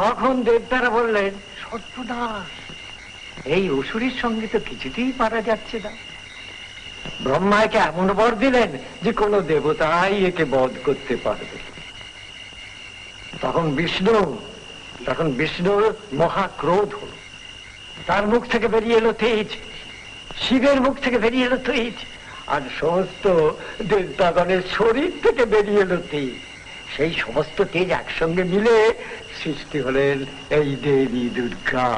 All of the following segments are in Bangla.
তখন দেবতারা বললেন, সর্বনাশ, এই অসুরের সঙ্গে তো কিছুতেই পারা যাচ্ছে না। ব্রহ্মা একে এমন বর দিলেন যে কোনো দেবতাই একে বধ করতে পারবে। তখন বিষ্ণুর মহাক্রোধ হল। তার মুখ থেকে বেরিয়ে এলো তেজ, শিবের মুখ থেকে বেরিয়ে এলো তেজ, আর সমস্ত দেবতাগণের শরীর থেকে বেরিয়ে এলো তেজ। সেই সমস্ত তেজ একসঙ্গে মিলে সৃষ্টি হলেন এই দেবী দুর্গা।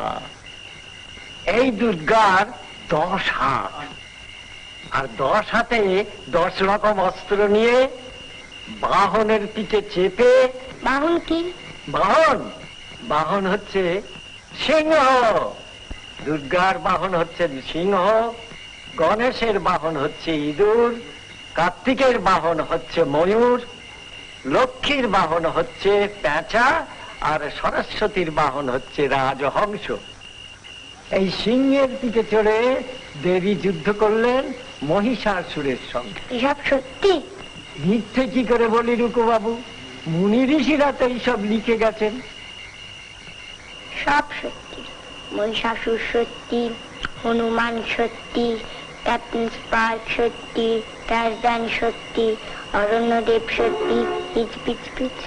এই দুর্গার 10 হাত, আর 10 হাতে 10 রকম অস্ত্র নিয়ে বাহনের পিঠে চেপে। বাহন কি? বাহন হচ্ছে সিংহ। দুর্গার বাহন হচ্ছে সিংহ, গণেশের বাহন হচ্ছে ইঁদুর, কার্তিকের বাহন হচ্ছে ময়ূর, লক্ষ্মীর বাহন হচ্ছে পেঁচা, আর সরস্বতীর বাহন হচ্ছে রাজহংস। এই সিংহের পিঠে চড়ে দেবী যুদ্ধ করলেন মহিষাসুরের সঙ্গে। এসব সত্যি? মিথ্যে কি করে বলি রুকু বাবু, মুনি ঋষিরা তো এইসব লিখে গেছেন। সব সত্যি। মহিষাসুর সত্যি, হনুমান সত্যি, ক্যাপ্টেন স্পার্ক সত্যি, টারজান সত্যি, অরণ্যদেব সত্যি, পিচ পিচ পিচ।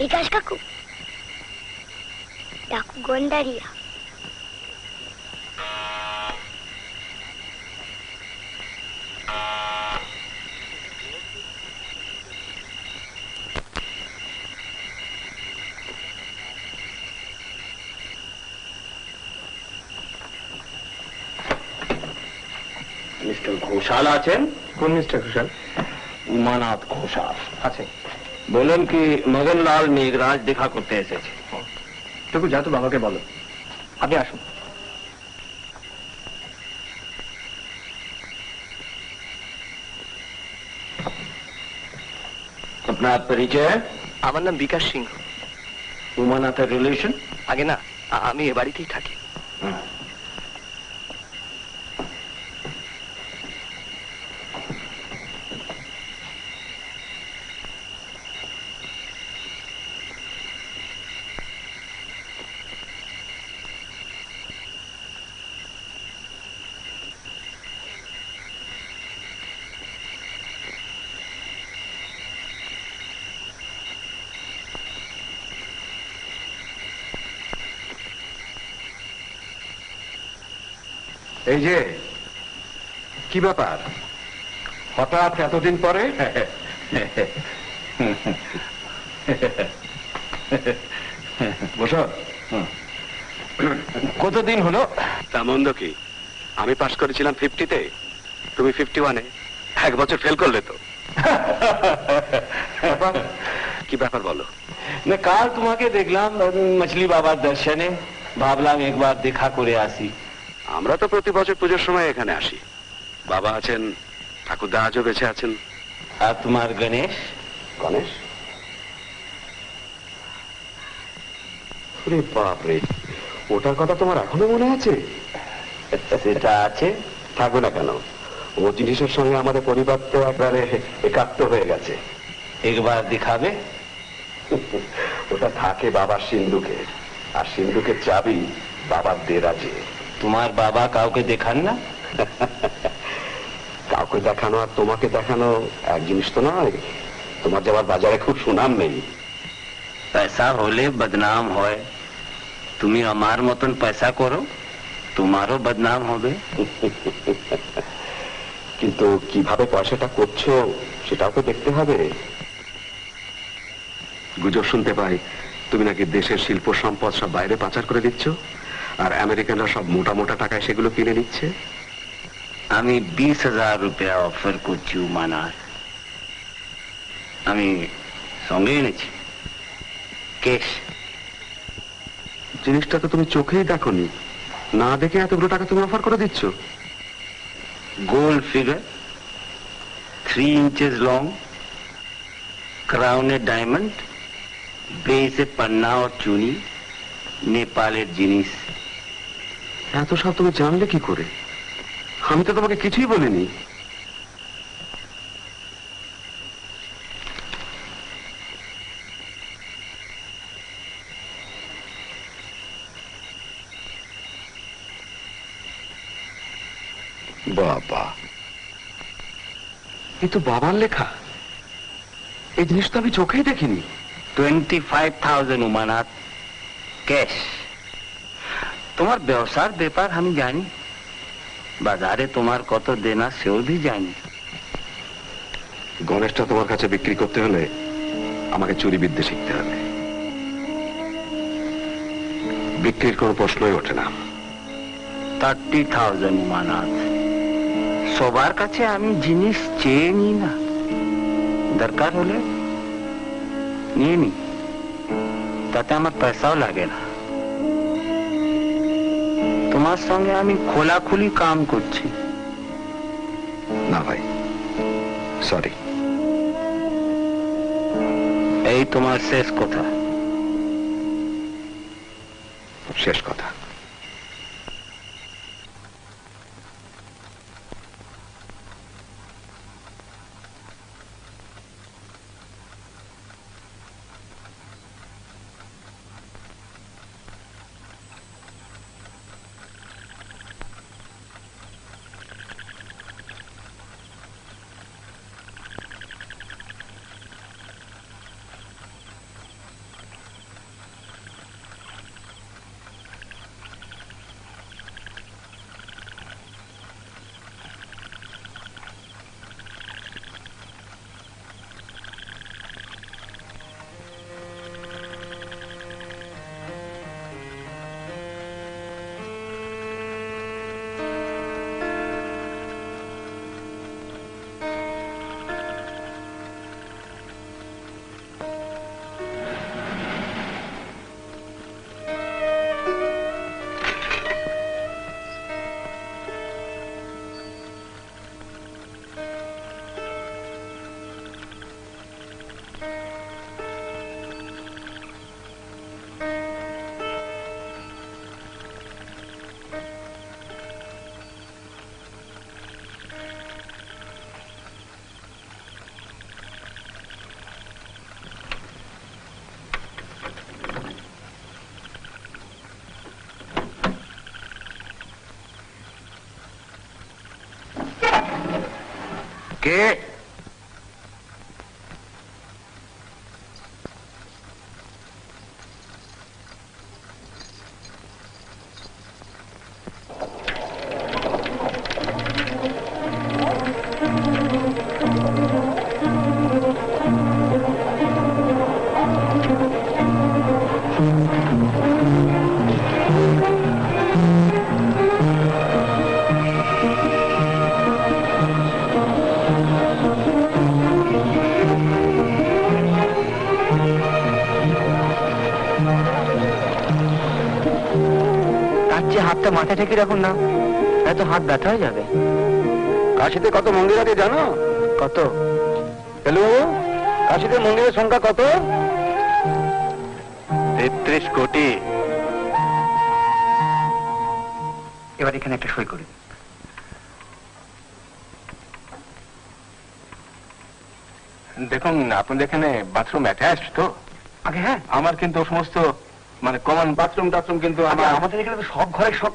বিকাশ কাকু, ডাকু গন্ডারিয়া। মিস্টার ঘোষাল আছেন? কোন মিস্টার ঘোষাল? উমানাথ ঘোষাল আছে। বললেন কি মদনলাল মেঘরাজ দেখা করতে এসেছে। টুকু যা তো বাবাকে বলো, আপনি আসুন। আপনার পরিচয়? আমার নাম বিকাশ সিংহ। উমানাথের রিলেশন? আগে না, আমি এ বাড়িতেই থাকি। এই যে কি ব্যাপার, হঠাৎ এতদিন পরে? বসো। কতদিন হলো? তা মন্দ কি, আমি পাশ করেছিলাম 50-তে, তুমি 51-এ। 1 বছর ফেল করলে তো। কি ব্যাপার বলো? না, কাল তোমাকে দেখলাম মছলি বাবার দর্শনে, ভাবলাম একবার দেখা করে আসি। আমরা তো প্রতি বছর পুজোর সময় এখানে আসি। বাবা আছেন, ঠাকুরদা আজও বেঁচে আছেন। আর তোমার গণেশ? গণেশ? বাপরে, ওটার কথা তোমার এখনো মনে আছে? সেটা আছে, থাকবে না কেন? ও জিনিসের সঙ্গে আমাদের পরিবার তো একবারে একাত্ম হয়ে গেছে। একবার দেখাবে? ওটা থাকে বাবার সিন্ধুকে, আর সিন্ধুকের চাবি বাবার দেরাজে। তোমার বাবা কাউকে দেখান না? কাউকে দেখানো আর তোমাকে দেখানো এক জিনিস তো নয়। তোমার যাবার বাজারে খুব সুনাম নেই। পয়সা হলে বদনাম হয়। তুমি আমার মতন পয়সা করো, তোমারও বদনাম হবে। কিন্তু কিভাবে পয়সাটা করছো সেটাও তো দেখতে হবে। গুজব শুনতে পাই তুমি নাকি দেশের শিল্প সম্পদ সব বাইরে পাচার করে দিচ্ছ, আর আমেরিকানরা সব মোটা মোটা টাকায় সেগুলো কিনে নিচ্ছে। আমি 20,000 রুপিয়া অফার করছি উমানাথ। আমি সঙ্গে এনেছি। कैश। জিনিসটা তো তুমি চোখেই দেখোনি, না দেখে এতগুলো টাকা তুমি অফার করে দিচ্ছ। Gold figure, 3 inches long, crowned diamond, बेसे पन्ना और चुनी, नेपालेर जिनिस। এত সব তুমি জানলে কি করে? আমি তো তোমাকে কিছুই বলিনি। বাবা, এ তো বাবার লেখা। এই জিনিস তো আমি চোখেই দেখিনি। 25,000 उमानाथ कैश। তোমার ব্যবসার ব্যাপার আমি জানি, বাজারে তোমার কত দেনা সেও भी জানি। গণেশটা তোমার কাছে বিক্রি করতে হলে আমাকে চুরি বিদ্যে শিখতে হবে। বিক্রির কোনো প্রশ্নই ওঠে না। 30,000 उमानाथ। সবার কাছে আমি জিনিস চেয়ে নিই না, দরকার হলে নিয়ে নি, তাতে আমার পয়সাও লাগে না। তোমার সঙ্গে আমি খোলাখুলি কাম করছি। না ভাই, সরি। এই তোমার শেষ কথা। শেষ কথা। কে? হাতটা মাথা ঠেকে রাখুন না, এত হাত ব্যথা হয়ে যাবে। কাশিতে কত মন্দির আছে জানো? কত? হ্যালো, কাশিতে মন্দিরের সংখ্যা কত? 33 কোটি। এবার এখানে একটা সই করে দিন। দেখুন, আপনাদের এখানে বাথরুম অ্যাটাচড তো? আগে হ্যাঁ, আমার কিন্তু সমস্ত মানে কমন বাথরুম টাথরুম কিন্তু আমাদের এখানে তো সব ঘরে সব।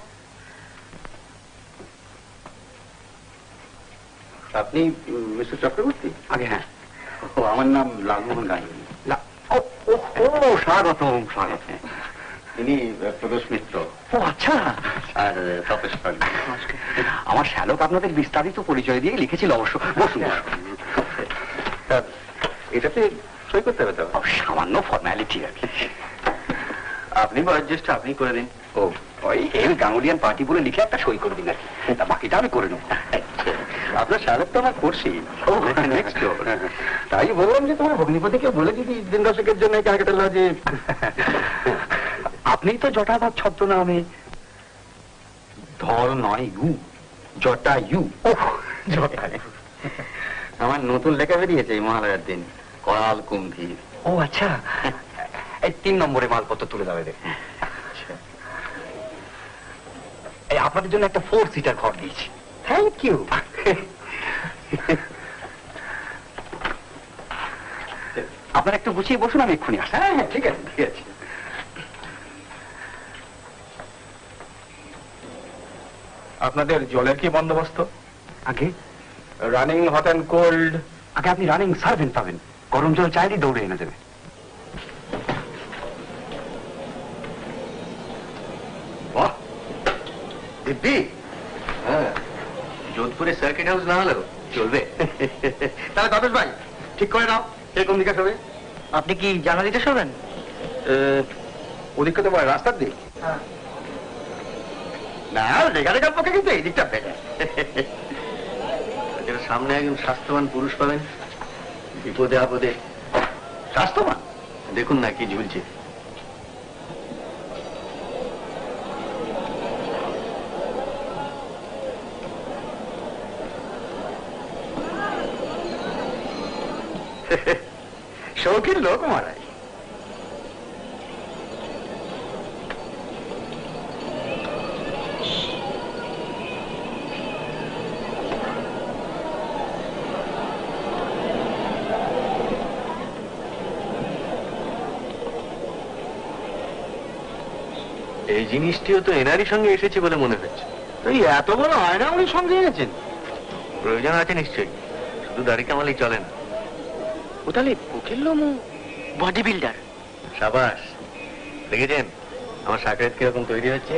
আপনি মিস্টার চক্রবর্তী? আগে হ্যাঁ। ও, আমার নাম লালমোহন গাঙ্গুলি। ও স্বাগতম স্বাগত। ইনি প্রদোষ মিত্র। ও আচ্ছা। আর তপেশ পাল। আমার শ্যালক আপনাদের বিস্তারিত পরিচয় দিয়ে লিখেছিল অবশ্য। বসুন। এটাতে সই করতে হবে তো? সামান্য ফর্মালিটি আর কি। আপনি বয়োজ্যেষ্ঠ, আপনি করে দিন। ও, ওই গাঙ্গুলিয়ান পার্টি বলে লিখে একটা সই করে দিন আর কি, তা বাকিটা আমি করে নেবো। আপনার সাহেব তো আমার পড়ছি নেক্সট ডোর। তাই বললাম যে তোমার ভগ্নিপতিকে বলে দিদি দিন দশেকের জন্য ক্যালকাটা লজে। আপনি তো জটাধার ছদ্মনামে ধর নয় ইউ জটা ইউ জটায়ু। আমার নতুন লেখা বেরিয়েছে এই মহালয়ার দিন, করাল কুম্ভীর। ও আচ্ছা, এই 3 নম্বরে মালপত্র তুলে যাবে দেখুন। এই আপনাদের জন্য একটা 4 সিটার ঘর দিয়েছি। Thank you. আপনারা একটু গুছিয়ে বসুন, আমি এক্ষুনি আসছি। হ্যাঁ হ্যাঁ ঠিক আছে ঠিক আছে। আপনাদের জলের কি বন্দোবস্ত? আগে রানিং হট অ্যান্ড কোল্ড? আগে আপনি রানিং সার্ভেন্ট পাবেন, গরম জল চাইলেই দৌড়ে এনে দেবে। বাহ দিব্যি। হ্যাঁ, যোধপুরে সার্কিট হাউস না হলেও চলবে। তাহলে তাপস ভাই ঠিক করে নাও এরকম দিকে হবে। আপনি কি জানালিতে শোবেন? ওদিকে তো রাস্তার দিক। না রেখা রেখার পক্ষে কিন্তু এই দিকটা বেটার। সামনে একজন স্বাস্থ্যবান পুরুষ পাবেন, বিপদে আপদে স্বাস্থ্যবান। দেখুন না কি ঝুলছে। শৌখিন লোক মারাই। এই জিনিসটিও তো এনারই সঙ্গে এসেছে বলে মনে হচ্ছে। এই এত বড় আয়না উনি সঙ্গে এনেছেন? প্রয়োজন আছে নিশ্চয়ই, শুধু দাড়ি কামালেই চলে না। ও তাহলে বুকের লোমও বডি বিল্ডার। সাবাস, দেখেছেন আমার সাকরেত কিরকম তৈরি হচ্ছে।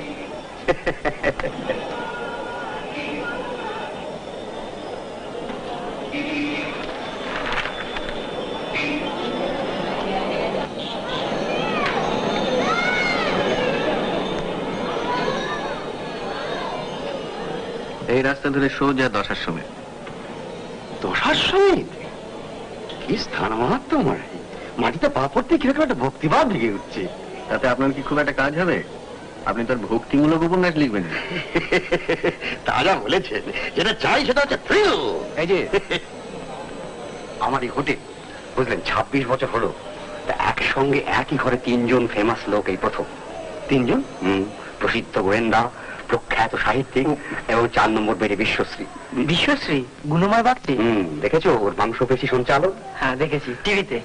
এই রাস্তা ধরে সোজা 10 সময়। 10 সময় কি স্থান মাহাত্ম আমার, মাটিতে পা পড়তে কিরকম একটা ভক্তিভাব ঢেকে উঠছে। তাতে আপনার কি খুব একটা কাজ হবে? আপনি তো ভক্তিমূলক উপন্যাস লিখবেন। তা যা বলেছেন, যেটা চাই সেটা হচ্ছে থ্রিল। এই যে আমার এই হোটেল বুঝলেন 26 বছর হলো, তা একসঙ্গে একই ঘরে 3 জন ফেমাস লোক এই প্রথম। 3 জন? প্রসিদ্ধ গোয়েন্দা, প্রখ্যাত সাহিত্যিক এবং 4 নম্বর বেড়ে বিশ্বশ্রী। বিশ্বশ্রী গুণময় ব্যক্তি? দেখেছো ওর মাংসপেশি সঞ্চালক? হ্যাঁ দেখেছি টিভিতে।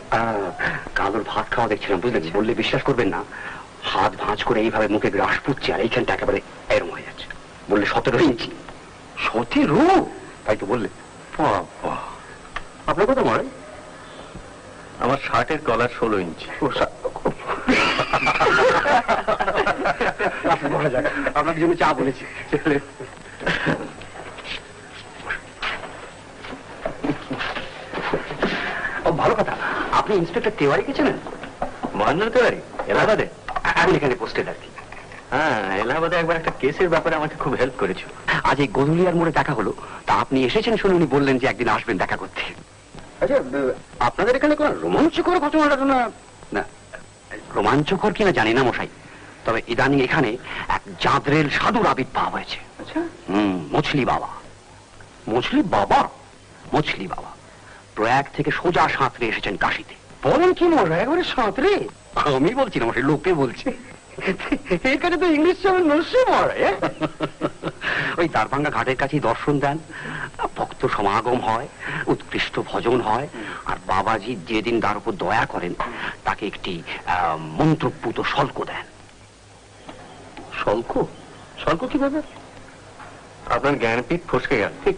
কাল ওর ভাত খাওয়া দেখছিলাম বুঝলেন, বললে বিশ্বাস করবেন না, হাত ভাঁজ করে এইভাবে মুখে গ্রাস পুচ্ছে আর এইখানটা একেবারে এরম হয়ে যাচ্ছে। বললে 17 ইঞ্চি। 17? তাই তো বললে। আপনার কথা মনে? আমার শার্টের কলার 16 ইঞ্চি। আপনার জন্য চা বলেছি। ভালো কথা, আপনি ইন্সপেক্টর তেওয়ারিকে চেনেন? মহেন্দ্র তেওয়ারি? এলাহাবাদে? আমি এখানে পোস্টেড আর কি। হ্যাঁ, এলাহাবাদে একবার একটা কেসের ব্যাপারে আমাকে খুব হেল্প করেছিল। আজ এই গধুলিয়ার মোড়ে দেখা হলো, তা আপনি এসেছেন শুনে উনি বললেন যে একদিন আসবেন দেখা করতে। আচ্ছা, আপনাদের এখানে কোন রোমাঞ্চকর ঘটনা টটনা? না, রোমাঞ্চকর কিনা জানি না মশাই, তবে ইদানিং এখানে এক জাদরেল সাধুর আবির্ভাব হয়েছে। আচ্ছা, মছলি বাবা। মছলি বাবা? মছলি বাবা প্রয়াগ থেকে সোজা সাঁতরে এসেছেন কাশিতে। বলেন কি মশাই, একবারে সাঁতরে? আমি বলছি না মশাই, লোকে বলছে। এখানে তো ইংলিশ যেমন নস্যি মরে। ওই দ্বারভাঙ্গা ঘাটের কাছেই দর্শন দেন, ভক্ত সমাগম হয়, উৎকৃষ্ট ভজন হয়, আর বাবাজি যেদিন তার উপর দয়া করেন তাকে একটি মন্ত্রপুত শল্ক দেন। শল্ক? শল্ক কিভাবে? আপনার জ্ঞানপীঠ ফসকে গেল। ঠিক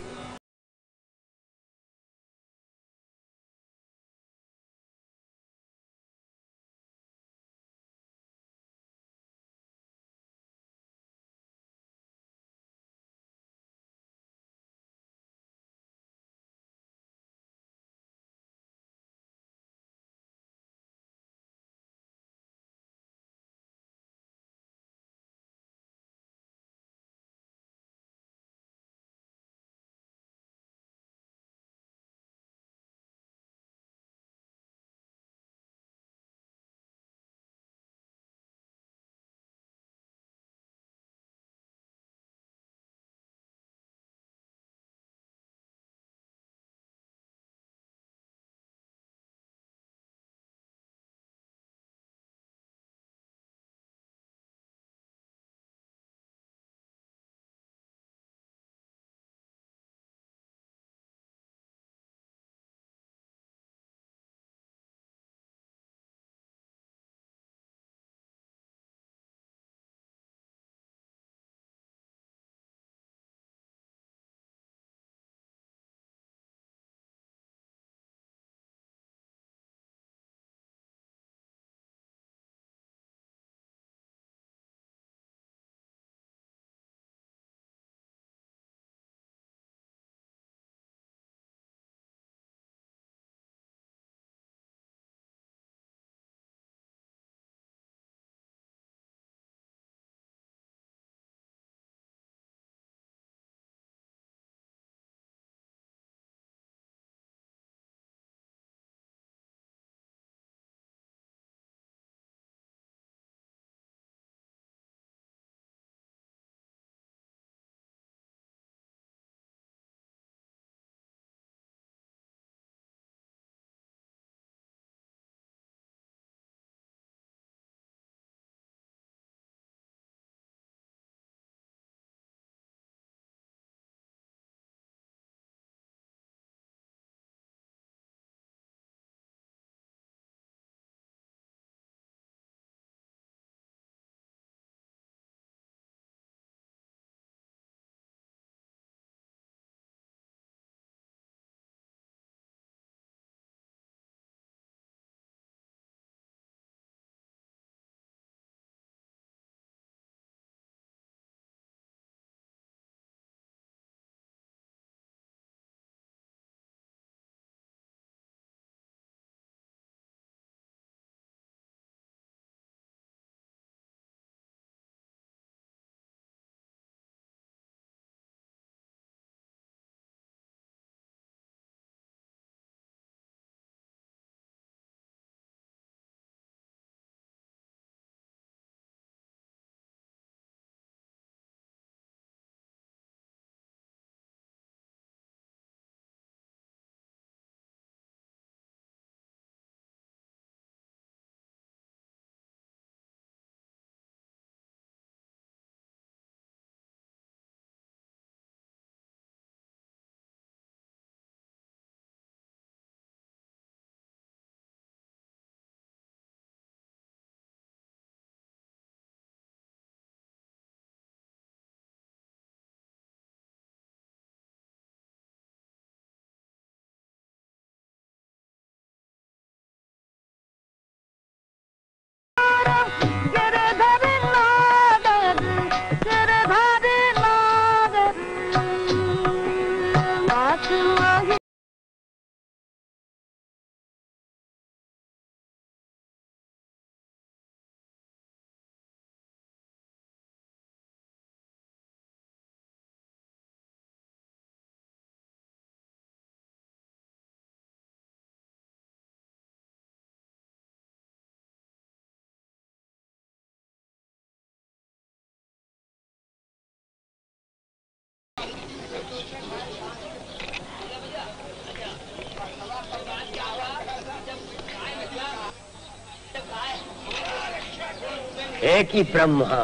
एक ही ब्रह्मा,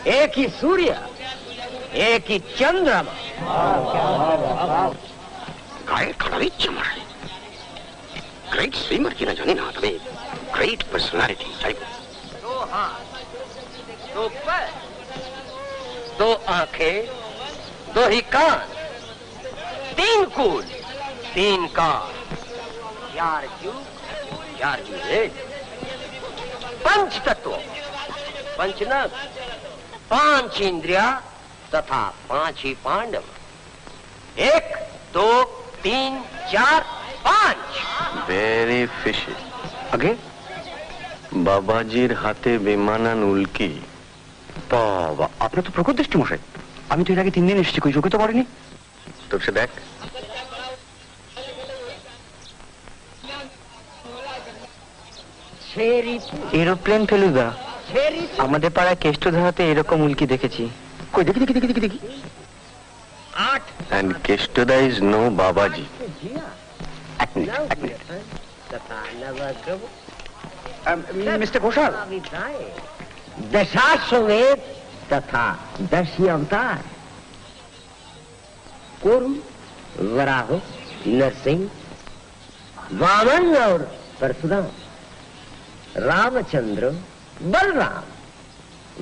एक ही सूर्य, एक ही चंद्रमा। গায়ে কাটা দিচ্ছে আমার গ্রেট সুইমার কিনা জানি না, তবে গ্রেট পার্সোনালিটি চাইব। दो हाथ, दो पैर, दो आंखें, दो ही कान, तीन कूल, तीन कान, 4 युग, 4 वेद, 5 तत्व, 5 नग, 5 इंद्रिया तथा 5 ही पांडव। 1, 2, 3, 4, 5। Very fishy. আগে বাবাজির হাতে বেমানান উল্কি। বাবা, আপনার তো প্রখর দৃষ্টি মশাই। আমি তো এর আগে 3 দিন এসেছি, কই চোখে তো পড়েনি। তো সে দেখ। এরোপ্লেন ফেলুদা, আমাদের পাড়ায় কেষ্ট ধারাতে এরকম উল্কি দেখেছি। কই দেখি দেখি দেখি দেখি দেখি। 8 And Keshtoda is no Babaji. এক মিনিট। तथा नवग्रह মিস্টার ঘোষাল, दशाश्वमेध तथा 10 अवतार, कुर्म, वराह, नरसिंह, वामन और परशुराम, रामचंद्र, बलराम,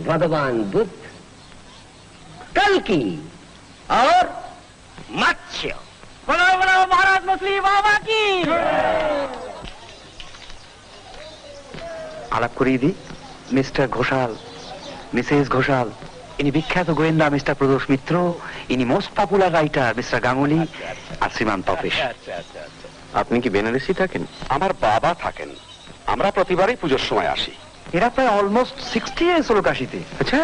भगवान बुद्ध, कल्कि और मत्स्य। बोलो बोलो महाराज मछली बाबा की। আলাপ করিয়ে দিই। মিস্টার ঘোষাল, মিসেস ঘোষাল, ইনি বিখ্যাত গোয়েন্দা মিস্টার প্রদোষ মিত্র, ইনি most popular writer Mister Ganguly, আর শ্রীমান তপেশ। আপনি কি বেনারসি থাকেন? আমার বাবা থাকেন, আমরা প্রতিবারই পুজোর সময় আসি। এরা প্রায় অলমোস্ট 60 ইয়ার্স হলো কাশিতে। আচ্ছা,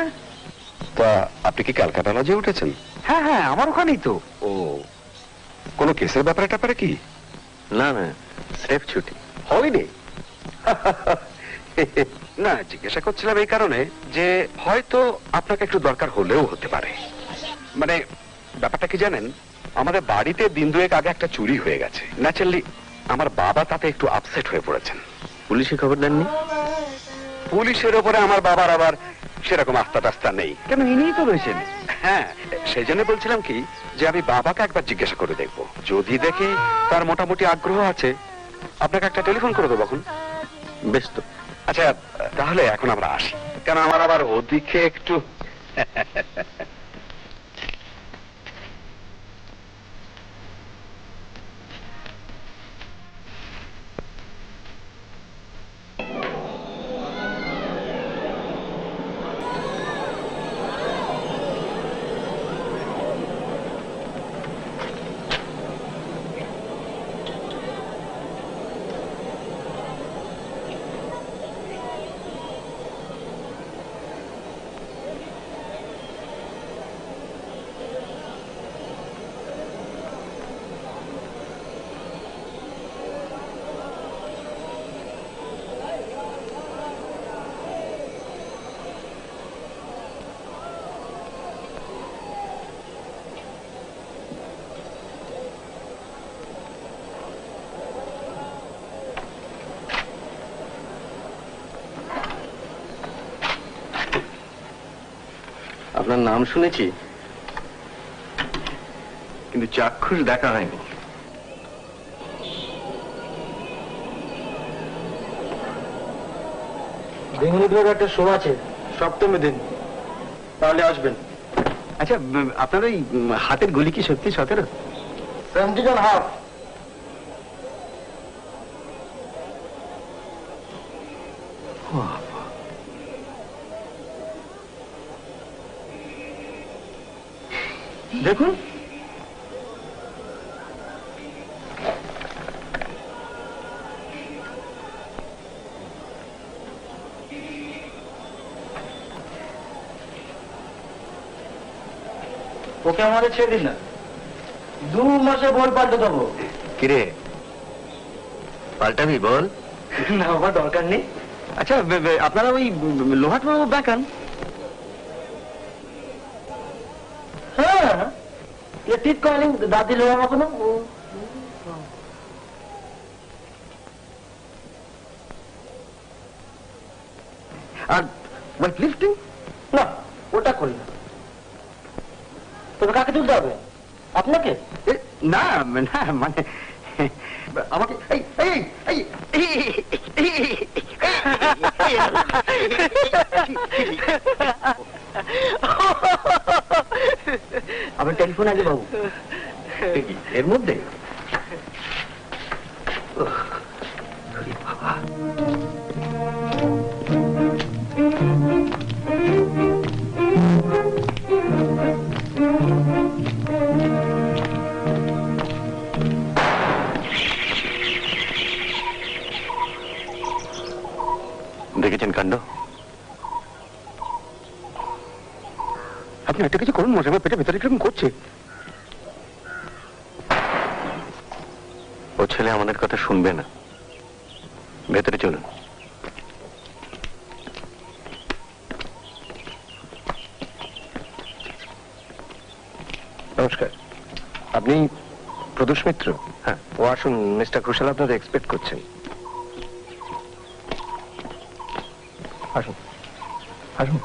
তা আপনি কি ক্যালকাটা লজে উঠেছেন? হ্যাঁ হ্যাঁ, আমার ওখানেই তো। ও, কোনো কেসের ব্যাপারে কি? না না, স্রেফ ছুটি। হয়নি। না, জিজ্ঞাসা করছিলাম এই কারণে যে হয়তো আপনাকে একটু দরকার হলেও হতে পারে। মানে ব্যাপারটা কি জানেন, আমাদের বাড়িতে দিন দুয়েক আগে একটা চুরি হয়ে গেছে। ন্যাচারালি আমার বাবা তাতে একটু আপসেট হয়ে পড়েছেন। পুলিশে খবর দেননি? পুলিশের ওপরে আমার বাবার আবার সেরকম আস্থা টাস্থা নেই। কেন, ইনিই তো রয়েছেন। হ্যাঁ, সেই জন্য বলছিলাম কি যে আমি বাবাকে একবার জিজ্ঞাসা করে দেখবো, যদি দেখি তার মোটামুটি আগ্রহ আছে আপনাকে একটা টেলিফোন করে দেবো। এখন বেশ তো। আচ্ছা, তাহলে এখন আমরা আসি, কেন আমার আবার ওদিকে একটু আপনার নাম শুনেছি, কিন্তু চাক্ষুষ দেখা হয়নি। বেঙ্গলুরুর একটা শো আছে সপ্তমী দিন, তাহলে আসবেন। আচ্ছা, আপনার ওই হাতের গুলি কি সত্যি 17? 17.5। দেখুন, ওকে আমাদের ছেড়ে দিন না, 2 মাসে বল পাল্টে দেবো। কিরে, পাল্টাবি বল? না বাবা, দরকার নেই। আচ্ছা, আপনারা ওই লোহাট দেখান। হ্যাঁ, ये ठीक कॉलिंग दादी लोग आपको ना। আর ওয়েট লিফটিং? না, ওটা করি না। তবে কাকে তুলতে হবে? আপনাকে? না না, মানে আমাকে এই এই এই আমার টেলিফোন আছে বাবু। এর মধ্যে বাবা, দেখেছেন কাণ্ড? আপনি একটা কিছু করুন মশাই, আমার পেটের ভেতরে কিরকম করছে। ও ছেলে আমাদের কথা শুনবে না, ভেতরে চলুন। নমস্কার, আপনি প্রদোষ মিত্র? হ্যাঁ। ও আসুন, মিস্টার ঘোষাল আপনাদের এক্সপেক্ট করছেন। আসুন আসুন।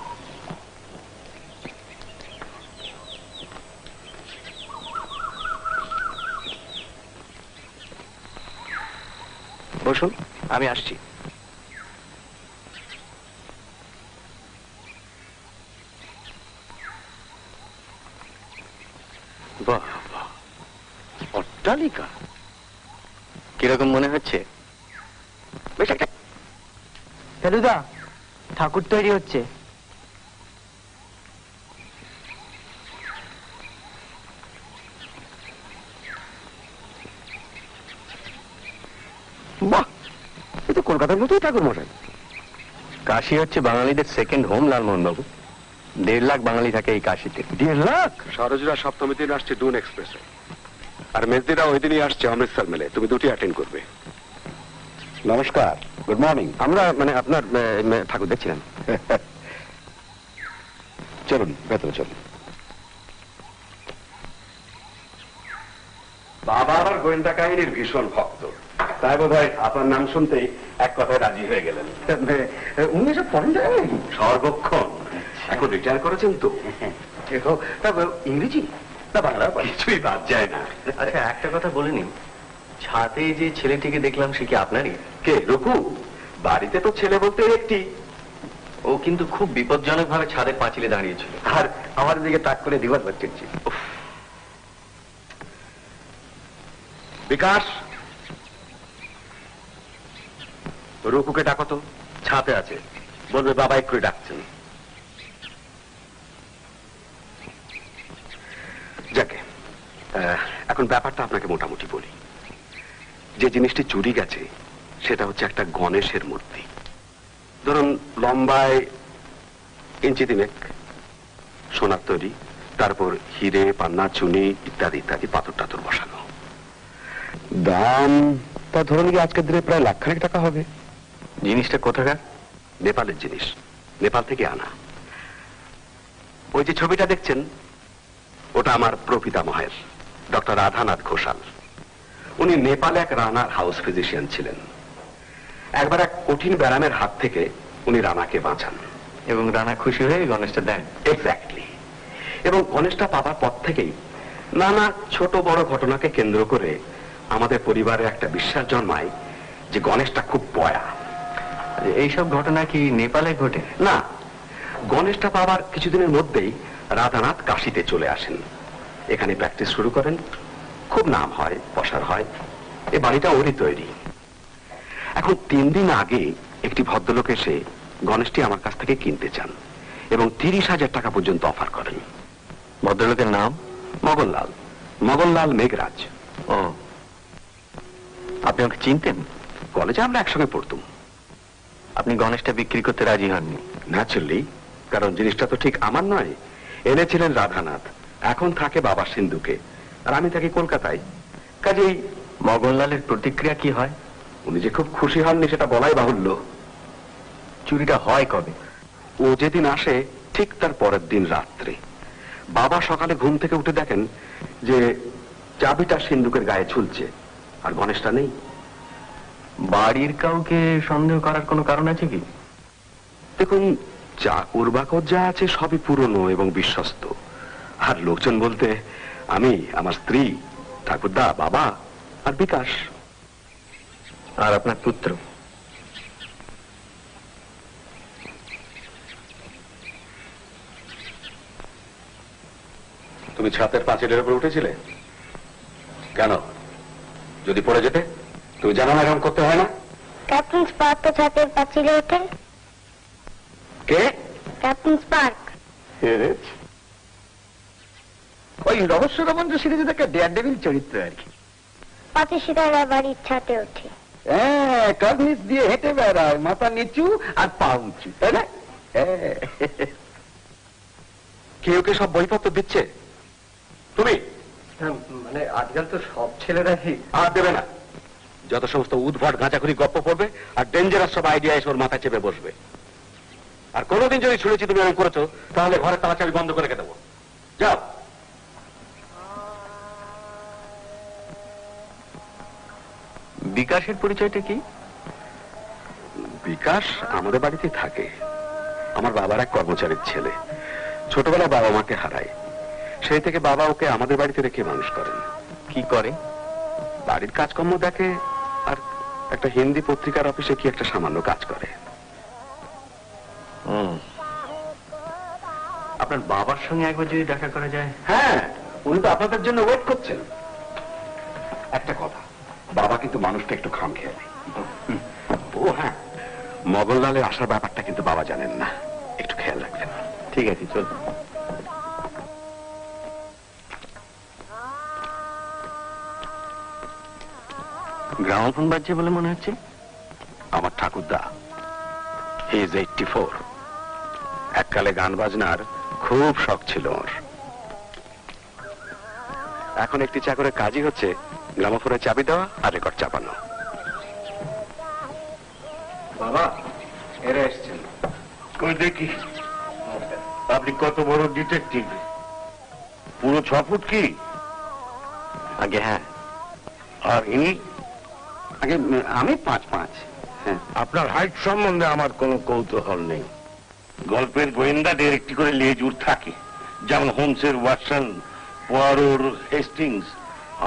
বসুন, আমি আসছি। বাহ বাহ, অট্টালিকা কিরকম মনে হচ্ছে? বেশ একটা ফেলুদা, ঠাকুর তৈরি হচ্ছে। বাহ, এ তো কলকাতার মতোই ঠাকুর মশাই। কাশী হচ্ছে বাঙালিদের সেকেন্ড হোম, লালমোহন বাবু। 1.5 লাখ বাঙালি থাকে এই কাশীতে। 1.5 লাখ? সরোজরা সপ্তমী দিন আসছে ডুন এক্সপ্রেসে, আর মেজদিরা ওই দিনই আসছে অমৃতসর মেলে। তুমি দুটি অ্যাটেন্ড করবে। নমস্কার, গুড মর্নিং। আমরা মানে আপনার ঠাকুর দেখছিলাম। চলুন ভেতরে চলুন। বাবা আবার গোয়েন্দা কাহিনীর ভীষণ ভক্ত, তাই বোধ হয় আপনার নাম শুনতেই এক কথায় রাজি হয়ে গেলেন। উনি সব পড়েন জানেন নাকি? সর্বক্ষণ। এখন রিটায়ার করেছেন তো। ইংরেজি না বাংলা? কিছুই বাদ যায় না। আচ্ছা, একটা কথা বলে নিন, ছাদে যে ছেলেটিকে দেখলাম সে কি আপনারই? কে? রুকু? বাড়িতে তো ছেলে বলতে একটি। ও কিন্তু খুব বিপজ্জনক ভাবে ছাদের পাঁচিলে দাঁড়িয়েছিল, আর আমার দিকে তাক করে দিবার বাচ্চাচ্ছি। বিকাশ, রুকুকে ডাকো তো, ছাদে আছে, বলবে বাবা একটু ডাকছেন। যাকে এখন ব্যাপারটা আপনাকে মোটামুটি বলি। যে জিনিসটি চুরি গেছে সেটা হচ্ছে একটা গণেশের মূর্তি। ধরুন লম্বায় 3 ইঞ্চি, সোনার তৈরি, তারপর হিরে, পান্না, চুনি ইত্যাদি ইত্যাদি পাথর টাথর বসানো। দাম তা ধরুন কি আজকের দিনে প্রায় 1 লাখ টাকা হবে। জিনিসটা কোথাকার? নেপালের জিনিস, নেপাল থেকে আনা। ওই যে ছবিটা দেখছেন, ওটা আমার প্রপিতামহের, ডক্টর রাধানাথ ঘোষাল। উনি নেপালে এক রানার হাউস ফিজিশিয়ান ছিলেন। একবার এক কঠিন ব্যারামের হাত থেকে উনি রানাকে বাঁচান, এবং রানা খুশি হয়ে গণেশটা দেন। এক্স্যাক্টলি। এবং গণেশটা পাবার পর থেকেই নানা ছোট বড় ঘটনাকে কেন্দ্র করে আমাদের পরিবারে একটা বিশ্বাস জন্মায় যে গণেশটা খুব পয়া। এইসব ঘটনা কি নেপালে ঘটে? না, গণেশটা পাবার কিছুদিনের মধ্যেই রাধানাথ কাশীতে চলে আসেন, এখানে প্র্যাকটিস শুরু করেন। খুব নাম হয়, প্রসার হয়। এ বাড়িটা ওরই তৈরি। এখন 3 দিন আগে একটি ভদ্রলোক এসে গণেশটি আমার কাছ থেকে কিনতে চান এবং 30,000 টাকা পর্যন্ত অফার করেন। ভদ্রলোকের নাম? মগনলাল, মগনলাল মেঘরাজ। ও, আপনি ওকে চিনতেন? কলেজে আমরা একসঙ্গে পড়তুম। আপনি গণেশটা বিক্রি করতে রাজি হননি? ন্যাচুরালি, কারণ জিনিসটা তো ঠিক আমার নয়। এনেছিলেন রাধানাথ, এখন থাকে বাবা সিন্ধুকে, আর আমি থাকি কলকাতায়। কাজেই মগনলালের প্রতিক্রিয়া কি হয়? উনি যে খুব খুশি হননি সেটা বলাই বাহুল্য। চুরিটা হয় কবে? ও যেদিন আসে ঠিক তার পরের দিন রাত্রে বাবা সকালে ঘুম থেকে উঠে দেখেন যে চাবিটা সিন্ধুকের গায়ে ঝুলছে, আর গণেশটা নেই। বাড়ির কাউকে সন্দেহ করার কোনো কারণ আছে কি? দেখুন, চাকর বাকর যা আছে সবই পুরনো এবং বিশ্বস্ত। আর লোকজন বলতে আমি, আমার স্ত্রী, ঠাকুরদা, বাবা আর বিকাশ। আর আপনার পুত্র? তুমি ছাদের পাঁচিলের উপর উঠেছিলে কেন? যদি পড়ে যেতে? তুমি জানো না এরকম করতে হয় না? ক্যাপ্টেন স্পার্ক তো ছাদের পাঁচিলে ওঠেন। কে? Captain Spark. ওই রহস্য রোমাঞ্চ সিরিজে একটা ডেয়ার ডেভিল চরিত্র আর কি। পাঁচি শিকারা বাড়ির ছাদে ওঠে। হ্যাঁ, কার্নিস দিয়ে হেঁটে বেড়ায়, মাথা নিচু আর পা উঁচু, তাই না? কেউ কে সব বইপত্র দিচ্ছে? তুমি? মানে আজকাল তো সব ছেলেরাই। আর দেবে না। যত সমস্ত উদ্ভট গাঁজাখুরি গপ্প করবে আর ডেঞ্জারাস সব আইডিয়া এসে ওর মাথায় চেপে বসবে। আর কোনোদিন যদি শুনেছি তুমি এরকম করেছো, তাহলে ঘরের তালা চাবি বন্ধ করে রেখে দেবো। যাও। বিকাশের পরিচয়টা কি? বিকাশ আমাদের বাড়িতে থাকে। আমার বাবার এক কর্মচারীর ছেলে। ছোটবেলায় বাবা মাকে হারায়, সেই থেকে বাবা ওকে আমাদের বাড়িতে রেখে মানুষ করেন। কি করে? বাড়ির কাজকর্ম দেখে আর একটা হিন্দি পত্রিকার অফিসে কি একটা সামান্য কাজ করে। আপনার বাবার সঙ্গে একবার যদি দেখা করা যায়। হ্যাঁ, উনি তো আপনাদের জন্য ওয়েট করছেন। একটা কথা, বাবা কিন্তু মানুষটা একটু খামখেয়ালি। ও হ্যাঁ, মগনলালের আসার ব্যাপারটা কিন্তু বাবা জানেন না, একটু খেয়াল রাখবেন। ঠিক আছে, চল। গ্রামোফোন বাজছে বলে মনে হচ্ছে। আমার ঠাকুরদা, হি ইজ 84। এককালে গান বাজনার খুব শখ ছিল ওর। এখন একটি চাকরের কাজই হচ্ছে গ্রামোফোনের চাবি দেওয়া আর রেকর্ড চাপানো। বাবা, এরা এসছেন। কই দেখি, আপনি কত বড় ডিটেকটিভ? পুরো 6 ফুট কি? আগে হ্যাঁ। আর ইনি? আগে আমি 5'5". হ্যাঁ। আপনার হাইট সম্বন্ধে আমার কোনো কৌতূহল নেই। গল্পের গোয়েন্দাদের একটি করে লেজুর থাকে, যেমন হোমসের ওয়াটসন, পোয়ারোর হেস্টিংস,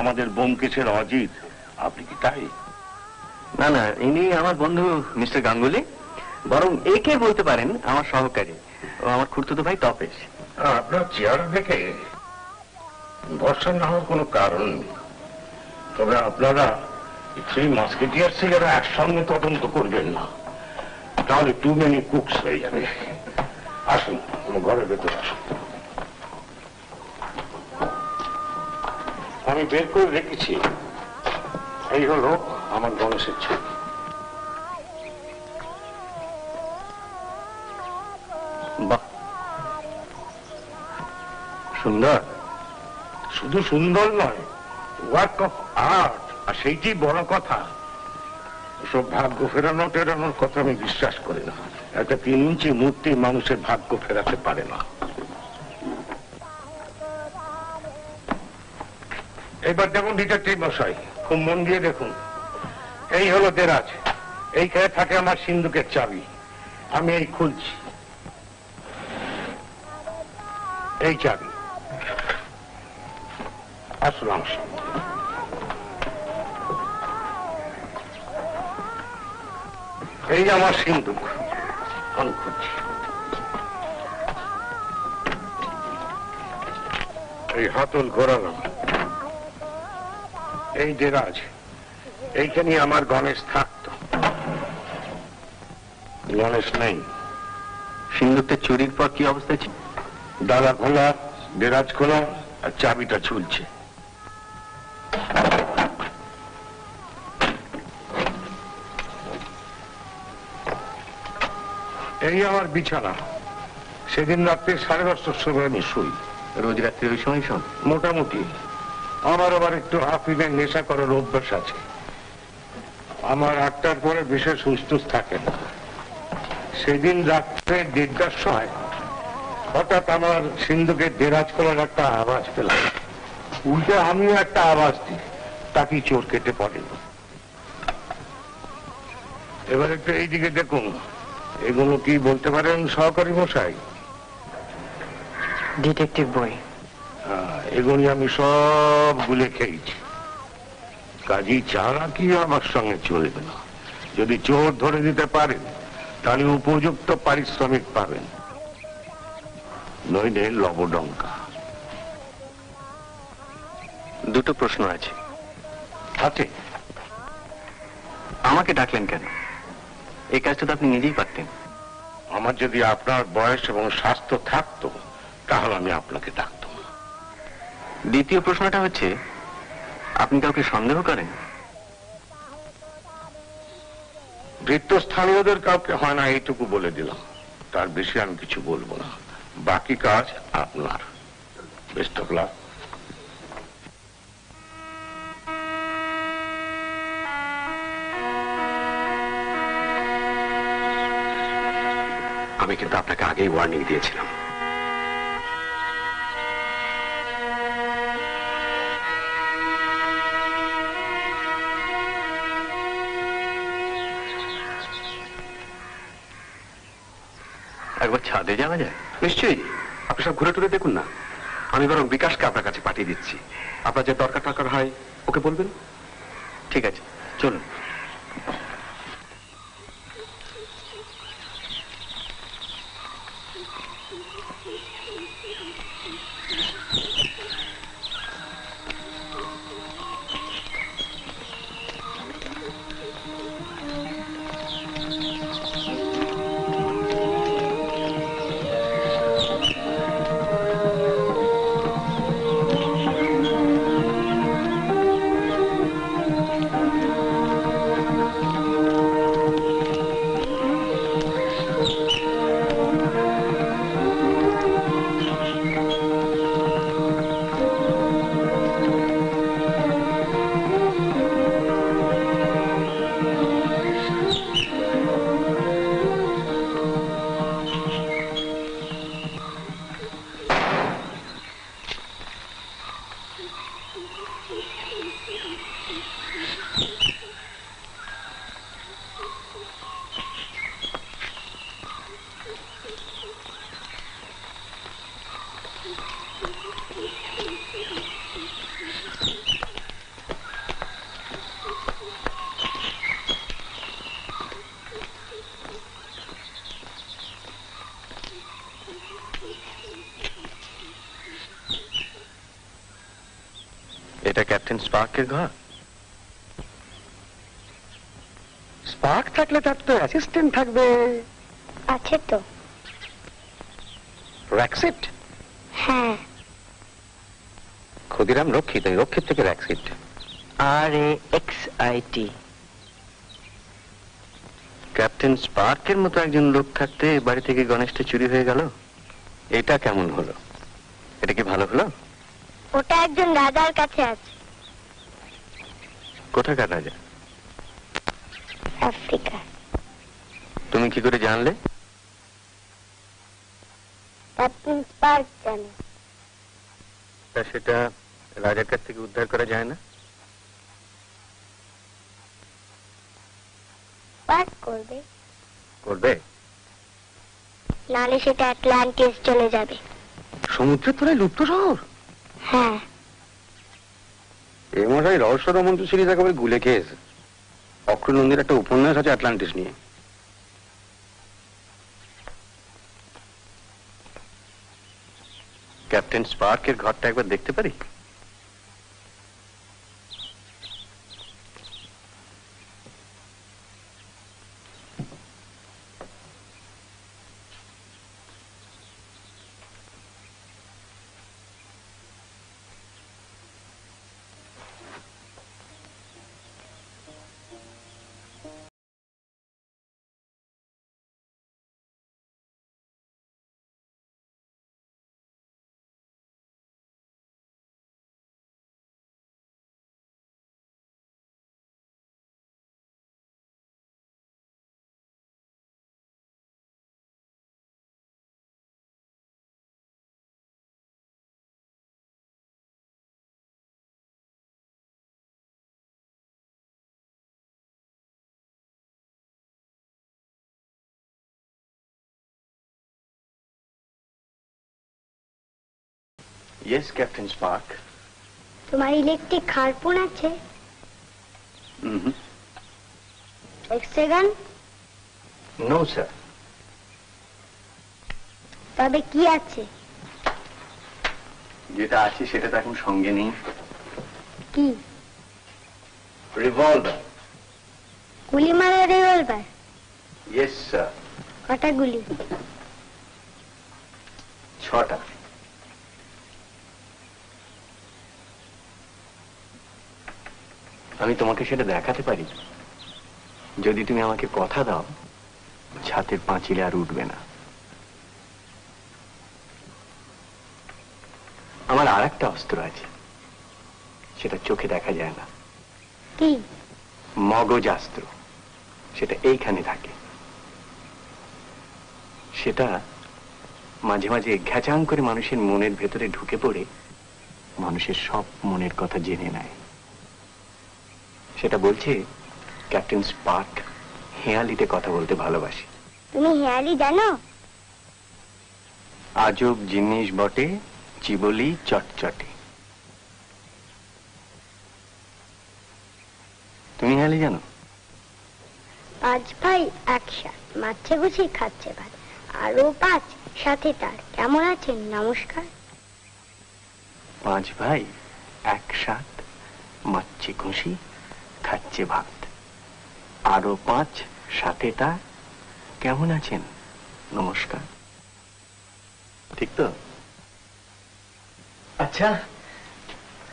আমাদের ব্যোমকেশের অজিত। আপনি কি তাই? না না, ইনি আমার বন্ধু মিস্টার গাঙ্গুলি। বরং একে বলতে পারেন আমার সহকারী। ও আমার খুড়তুতো ভাই তপেশ। আপনার চেহারা দেখে ভরসা না হওয়ার কোনো কারণ নেই। তবে আপনারা সেই মাস্কেটিয়ার ছেলেরা একসঙ্গে তদন্ত করবেন না, তাহলে টু মেনি কুকস হয়ে যাবে। আসুন, ঘরের ভেতর আসুন। আমি বের করে রেখেছি, এই হলো আমার গণেশের ছবি। বাহ, সুন্দর। শুধু সুন্দর নয়, ওয়ার্ক অফ আর্ট। আর সেইটি বড় কথা। সব ভাগ্য ফেরানো টেরানোর কথা আমি বিশ্বাস করি না। একটা 3 ইঞ্চি মূর্তি মানুষের ভাগ্য ফেরাতে পারে না। এবার দেখুন ডিটেকটিভ মশাই, খুব মন দিয়ে দেখুন। এই হলো দেরাজ, এইখানে থাকে আমার সিন্ধুকের চাবি। আমি এই খুলছি, এই চাবি। আসুন আমার সঙ্গে। এই আমার সিন্ধুক, আমি খুঁজছি। এই হাতল ঘোরানো, এই দেরাজ, এইখানে আমার গণেশ থাকতো। গণেশ নেই। সিন্ধুকটা চুরির পর কি অবস্থায় ছিল? ডালা খোলা, দেরাজ খোলা, আর চাবিটা ঝুলছে। এই আমার বিছানা। সেদিন রাত্রে 10:30টার সময় আমি শুই। রোজ রাত্রে ওই সময় শোন? মোটামুটি। আমার আবার একটু আফিমের নেশা করার অভ্যাস আছে। আমার 8টার পরে বিশেষ হুঁশ থাকে না। সেদিন রাত্রে 1:30টার সময় হঠাৎ আমার সিন্ধুকের দেরাজ খোলার একটা আওয়াজ পেলাম। উল্টে আমিও একটা আওয়াজ দিই, তাকে চোর কেটে পড়ে। এবার একটু এইদিকে দেখুন, এগুলো কি বলতে পারেন সহকারী মশাই? ডিটেকটিভ বই। এগুলি আমি সব গুলে খেয়েছি। কাজী চালাকি আমার সঙ্গে চলবে না। যদি চোর ধরে দিতে পারেন তাহলে উপযুক্ত পারিশ্রমিক পাবেন, নইলে লবডঙ্কা। দুটো প্রশ্ন আছে। আছে? আমাকে ডাকলেন কেন? এই কাজটা তো আপনি নিজেই পারতেন। আমার যদি আপনার বয়স এবং স্বাস্থ্য থাকতো তাহলে আমি আপনাকে ডাকতাম না। দ্বিতীয় প্রশ্নটা হচ্ছে, আপনি কাউকে সন্দেহ করেন? বৃত্তস্থানীয়দের কাউকে হয় না, এইটুকু বলে দিলাম। তার বেশি আমি কিছু বলবো না। বাকি কাজ আপনার। Best of luck. আমি কিন্তু আপনাকে আগেই ওয়ার্নিং দিয়েছিলাম। একবার ছাদে যাওয়া যায়? নিশ্চয়ই, আপনি সব ঘুরে টুরে দেখুন না। আমি বরং বিকাশকে আপনার কাছে পাঠিয়ে দিচ্ছি। আপনার যে দরকার হয় ওকে বলবেন। ঠিক আছে, চলুন। এটা ক্যাপ্টেন স্পার্কের ঘর? স্পার্ক থাকলে তার তো অ্যাসিস্ট্যান্ট থাকবে। আছে তো। র‍্যাক্সিট? হ্যাঁ। ক্ষুদিরাম রক্ষিত, রক্ষিত থেকে র‍্যাক্সিট। RAXIT। ক্যাপ্টেন স্পার্কের মতো একজন লোক থাকতে বাড়ি থেকে গণেশটা চুরি হয়ে গেল, এটা কেমন হলো? এটা কি ভালো হলো? ওটা একজন রাজার কাছে আছে। কোথাকার রাজা? আফ্রিকা। তুমি কি করে জানলে? ক্যাপ্টেন স্পার্ক জানে। তা সেটা রাজার কাছ থেকে উদ্ধার করা যায় না? স্পার্ক করবে। করবে? নালে সেটা আটলান্টিস চলে যাবে। সমুদ্রের তলায় লুপ্ত শহর? হ্যাঁ। এই মশাই রহস্য রোমাঞ্চ সিরিজ একেবারে গুলে খেয়েছে। অক্ষয় নন্দীর একটা উপন্যাস আছে আটলান্টিস নিয়ে। ক্যাপ্টেন স্পার্কের ঘরটা একবার দেখতে পারি? Yes captain Spark. তোমার ইলেকট্রিক হারপুন আছে? হেক্সাগন? No sir. তবে কি আছে? যেটা আছে সেটা তো এখন সঙ্গে নেই। কি? রিভলভার। গুলি মারা রিভলভার? Yes sir. কটা গুলি? 6টা। আমি তোমাকে সেটা দেখাতে পারি যদি তুমি আমাকে কথা দাও ছাতের পাঁচিলে আর উঠবে না। আমার আর একটা অস্ত্র আছে, সেটা চোখে দেখা যায় না। কি? মগজাস্ত্র। সেটা এইখানে থাকে। সেটা মাঝে মাঝে ঘ্যাচাং করে মানুষের মনের ভেতরে ঢুকে পড়ে মানুষের সব মনের কথা জেনে নেয়। সেটা বলছে ক্যাপ্টেন স্পার্ক হেয়ালিতে কথা বলতে ভালোবাসে। তুমি হেয়ালি জানো? আজব জিনিস বটে, চিবলি চটচটে। তুমি হেয়ালি জানো? 5 ভাই একসাথে মারছে গুছি খাচ্ছে ভাত, আরো 5 সাথে তার। কেমন আছেন? নমস্কার। 5 ভাই একসাথ মারছে খুশি খাচ্ছে ভাত, আরো 5 সাথে তার। কেমন আছেন? নমস্কার। ঠিক তো? আচ্ছা,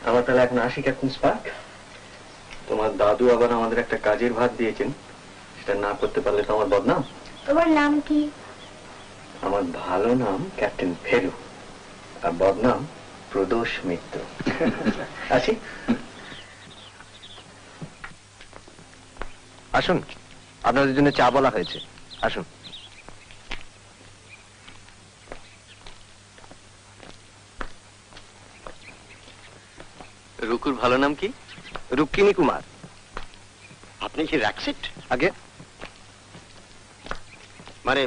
আমার তাহলে এখন আসি ক্যাপ্টেন স্পার্ক। তোমার দাদু আবার আমাদের একটা কাজের ভাত দিয়েছেন, সেটা না করতে পারলে তো আমার বদনাম। তোমার নাম কি? আমার ভালো নাম ক্যাপ্টেন ফেলু, আর বদনাম প্রদোষ মিত্র। আসি। আসুন, আপনাদের জন্য চা বলা হয়েছে। আসুন। রুকুর ভালো নাম কি? রুক্মিণী কুমার। আপনি কি র্যাকসিট? আগে মানে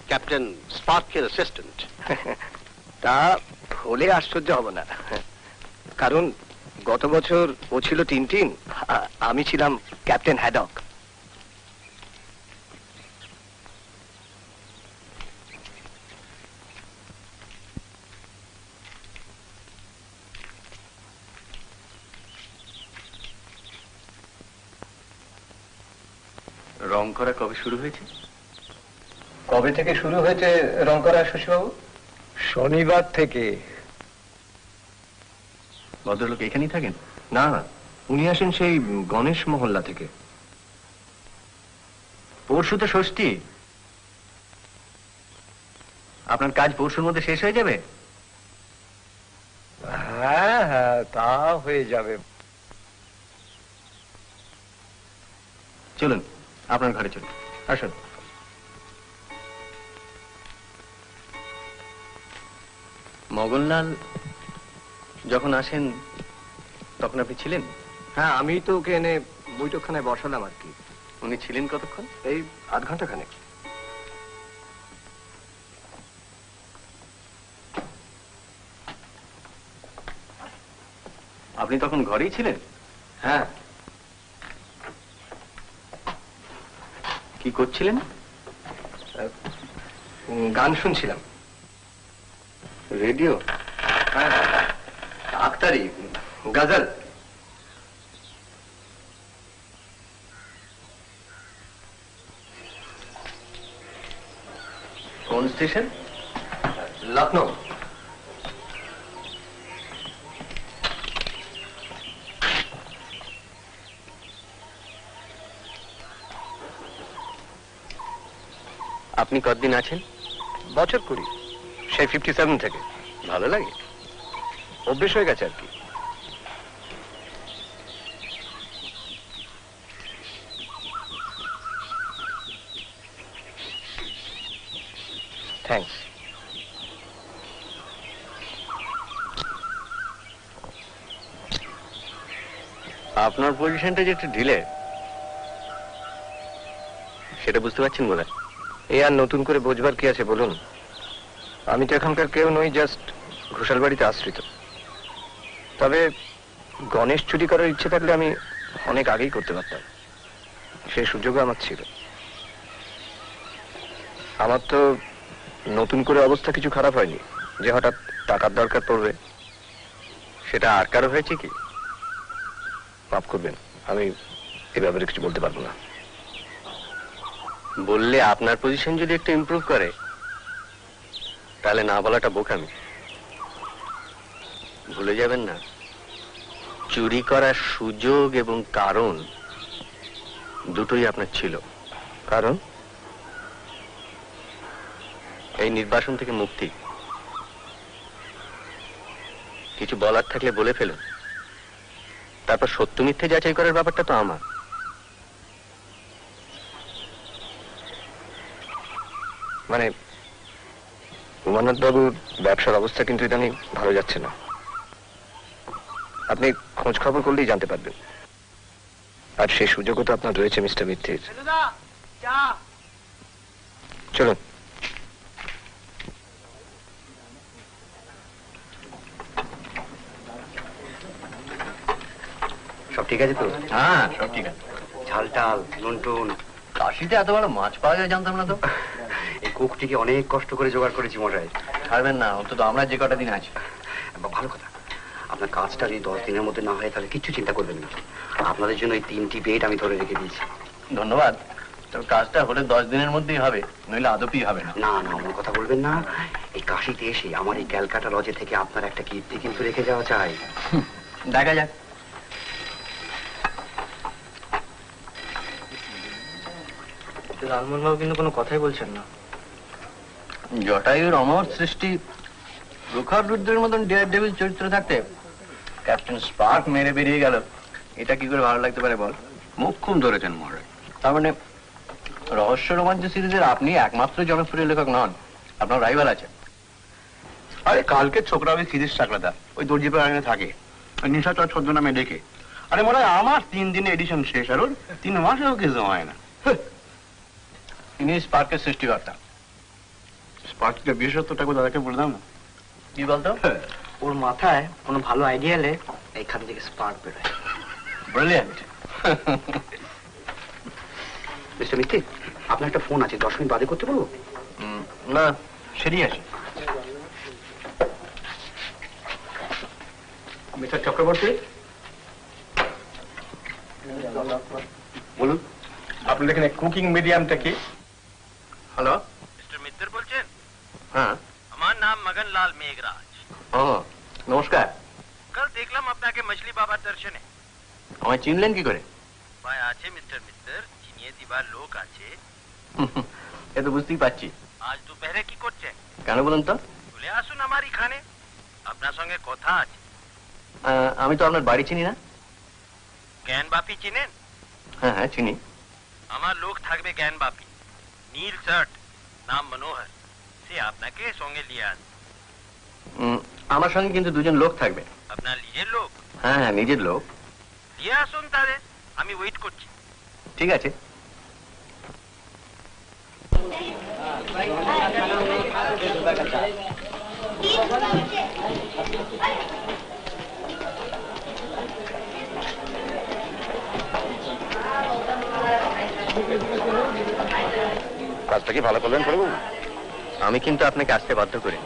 ক্যাপ্টেন স্পার্কের অ্যাসিস্ট্যান্ট? তা হলে আশ্চর্য হব না, কারণ গত বছর ও ছিল টিনটিন, আমি ছিলাম ক্যাপ্টেন হ্যাডক। রং করা কবে শুরু হয়েছে? কবে থেকে শুরু হয়েছে রং করা শশীবাবু? শনিবার থেকে। ভদ্রলোক এখানেই থাকেন? না, উনি আসেন সেই গণেশ মহল্লা থেকে। পরশু তো ষষ্ঠী, আপনার কাজ পরশুর মধ্যে শেষ হয়ে যাবে? হ্যাঁ হ্যাঁ, তা হয়ে যাবে। চলুন আপনার ঘরে চলুন, আসুন। মগনলাল যখন আসেন তখন আপনি ছিলেন? হ্যাঁ, আমি তো ওকে এনে বৈঠকখানায় বসালাম আর কি। উনি ছিলেন কতক্ষণ? এই 8 ঘন্টা খানেক। আপনি তখন ঘরেই ছিলেন? হ্যাঁ। কি করছিলেন? গান শুনছিলাম। রেডিও? হ্যাঁ, আখতারি, গজল। কোন স্টেশন? লখনৌ। আপনি কতদিন আছেন? বছর 20, সেই 57 থেকে। ভালো লাগে? অভ্যেস হয়ে গেছে আর কি। থ্যাঙ্কস। আপনার পজিশনটা যে একটু ঢিলে, সেটা বুঝতে পারছেন বোধহয়। এই আর নতুন করে বোঝবার কি আছে বলুন? আমি তো এখানকার কেউ নই, জাস্ট ঘোষাল বাড়িতে আশ্রিত। তবে গণেশ চুরি করার ইচ্ছে থাকলে আমি অনেক আগেই করতে পারতাম, সেই সুযোগও আমার ছিল। আমার তো নতুন করে অবস্থা কিছু খারাপ হয়নি যে হঠাৎ টাকার দরকার পড়বে। সেটা আর কারো হয়েছে কি? মাফ করবেন, আমি এ ব্যাপারে কিছু বলতে পারবো না। বললে আপনার পজিশন যদি একটু ইমপ্রুভ করে তাহলে না বলাটা বোকামি। ভুলে যাবেন না, চুরি করার সুযোগ এবং কারণ দুটোই আপনার ছিল। কারণ এই নির্বাসন থেকে মুক্তি। কিছু বলার থাকলে বলে ফেলুন, তারপর সত্য মিথ্যে যাচাই করার ব্যাপারটা তো আমার। মানে উমানাথ বাবুর ব্যবসার অবস্থা কিন্তু ইদানিং ভালো যাচ্ছে না। আপনি খোঁজ খবর করলেই জানতে পারবেন। আর সেই সুযোগও তো আপনার রয়েছে মিস্টার মিত্তির। চলুন। সব ঠিক আছে তো? হ্যাঁ, সব ঠিক আছে। ঝাল টাল নুন টুন। কাশিতে এত বড় মাছ পাওয়া যায় জানতাম না তো। এই কুকটিকে অনেক কষ্ট করে জোগাড় করেছি মশাই। ছাড়বেন না, অন্তত আমরা যে কটা দিন আছি। ভালো কথা, আপনার কাজটা যদি 10 দিনের মধ্যে না হয় তাহলে কিচ্ছু চিন্তা করবেন না। আপনাদের জন্য এই 3টি বেড আমি ধরে রেখে দিয়েছি। ধন্যবাদ। তবে কাজটা হলে 10 দিনের মধ্যেই হবে, নইলে আদপই হবে না। না না, অমন কথা বলবেন না। এই কাশিতে এসে আমার এই ক্যালকাটা লজে থেকে আপনার একটা কীর্তি কিন্তু রেখে যাওয়া চাই। দেখা যাক। লালমোহনবাবু কিন্তু কোনো কথাই বলছেন না। জটায়ুর অমর সৃষ্টি প্রখর রুদ্রের মতন ডেয়ার ডেভিল চরিত্র থাকতে ক্যাপ্টেন স্পার্ক মেরে বেরিয়ে গেল, এটা কি করে ভালো লাগতে পারে বল? মুখ খুব ধরেছেন মহারাজ। তার মানে রহস্য রোমাঞ্চ সিরিজের আপনি একমাত্র জনপ্রিয় লেখক নন, আপনার রাইভাল আছে। আরে কালকে ছোকরা ওই সিরিজ চাকরাদা ওই দর্জি প্রাণে থাকে, ওই নিশাচর ছদ্ম নামে ডেকে। আরে মনে হয় আমার 3 দিনে এডিশন শেষ, আর ওর 3 মাসেও কিছু হয় না। তিনি স্পার্কের সৃষ্টিকর্তা। স্পার্ককে বিশেষত্বটা দাদাকে বলে দাও না। কি বলতো? ওর মাথায় কোনো ভালো আইডিয়া এলে এইখান থেকে স্পার্ক বেরোয়। ব্রিলিয়ান্ট। মিস্টার মিত্তি, আপনার একটা ফোন আছে, 10 মিনিট বাদে করতে বলবো? না, সেটাই আছে। মিস্টার চক্রবর্তী বলুন, আপনার এখানে কুকিং মিডিয়ামটা কি? হ্যালো, মিস্টার মিত্তর বলছেন? হ্যাঁ। আমার নাম মগনলাল মেঘরাজ। ও নমস্কার। কাল দেখলাম আপনাকে মছলি বাবার দর্শনে। আমায় চিনলেন কি করে? ভাই আছে মিস্টার মিত্তর, চিনিয়ে দিবার লোক আছে। এ তো বুঝতেই পারছি। আজ দুপুরে কি করছেন? কেন বলুন তো? চলে আসুন আমার এখানে, আপনার সঙ্গে কথা আছে। আমি তো আপনার বাড়ি চিনি না। জ্ঞান বাপি চিনেন? হ্যাঁ হ্যাঁ চিনি। আমার লোক থাকবে জ্ঞান বাপি, নীল শার্ট, নাম মনোহর। সে আপনাকে সঙ্গে নিয়ে আসবে। আমার সঙ্গে কিন্তু 2জন লোক থাকবে। আপনার নিজের লোক? হ্যাঁ হ্যাঁ, নিজের লোক। নিয়ে আসুন তাহলে, আমি ওয়েট করছি। ঠিক আছে। কাজটা কি ভালো করলেন প্রভু? আমি কিন্তু আপনাকে আসতে বাধ্য করি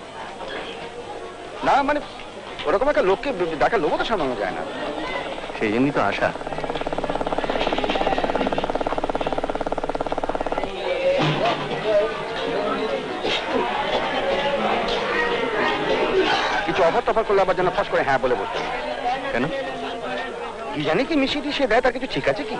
না, মানে ওরকম একটা লোককে দেখার লোকও তো সামলানো যায় না। সেই জন্যই তো আশা। কিছু অফার টফার করলে আবার যেন ফস করে হ্যাঁ বলে বসতে। কেন? কি জানি কি মিশিয়ে সে দেয়, তার কিছু ঠিক আছে কি?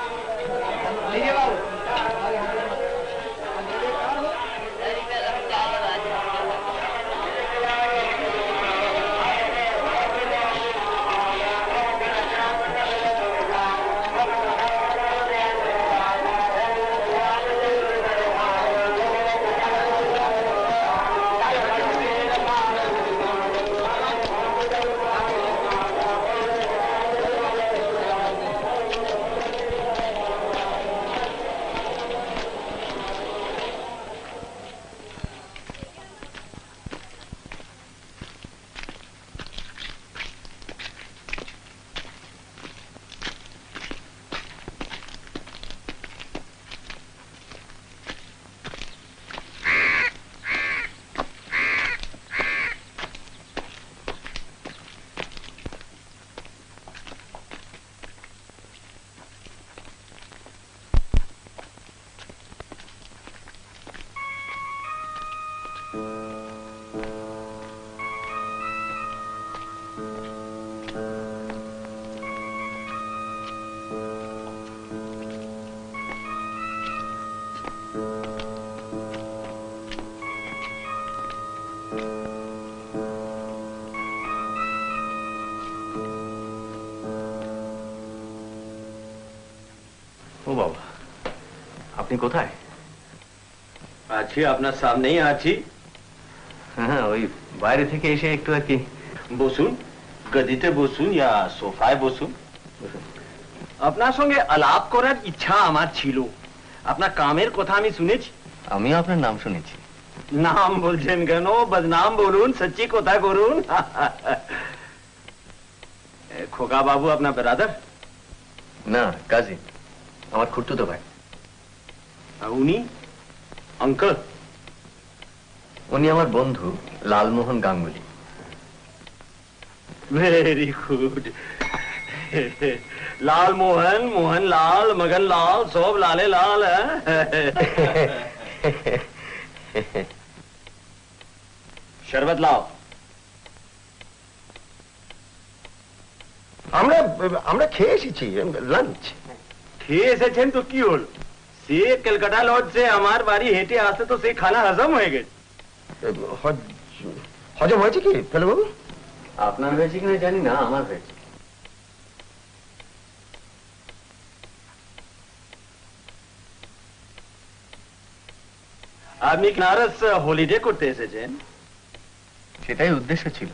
আপনি কোথায়? আছি, আপনার সামনেই আছি। হ্যাঁ, ওই বাইরে থেকে এসে একটু আর কি। বসুন, গদিতে বসুন ইয়া সোফায় বসুন। আপনার সঙ্গে আলাপ করার ইচ্ছা আমার ছিল। আপনার কামের কথা আমি শুনেছি। আমিও আপনার নাম শুনেছি। নাম বলছেন কেন? বদনাম বলুন, সচ্চি কথা করুন। খোকা বাবু আপনার ব্রাদার? না, কাজিন, আমার খুড়তুতো ভাই। উনি আঙ্কেল? উনি আমার বন্ধু লালমোহন গাঙ্গুলি। Very good. লাল মোহন, মোহন লাল, মগন লাল, সব লালে লাল। শরবত লাও। আমরা খেয়ে এসেছি, লাঞ্চ। খেয়ে এসেছেন তো কি হল? সে কলকাতা লজ সে আমার বাড়ি হেঁটে আসতে তো সে খানা হজম হয়ে গেছে। হজম হয়েছে কি ফেলবাবু? আপনার হয়েছে কিনা জানি না, আমার হয়েছে। আপনি बनारस হলিডে করতে এসেছেন? সেটাই উদ্দেশ্য ছিল।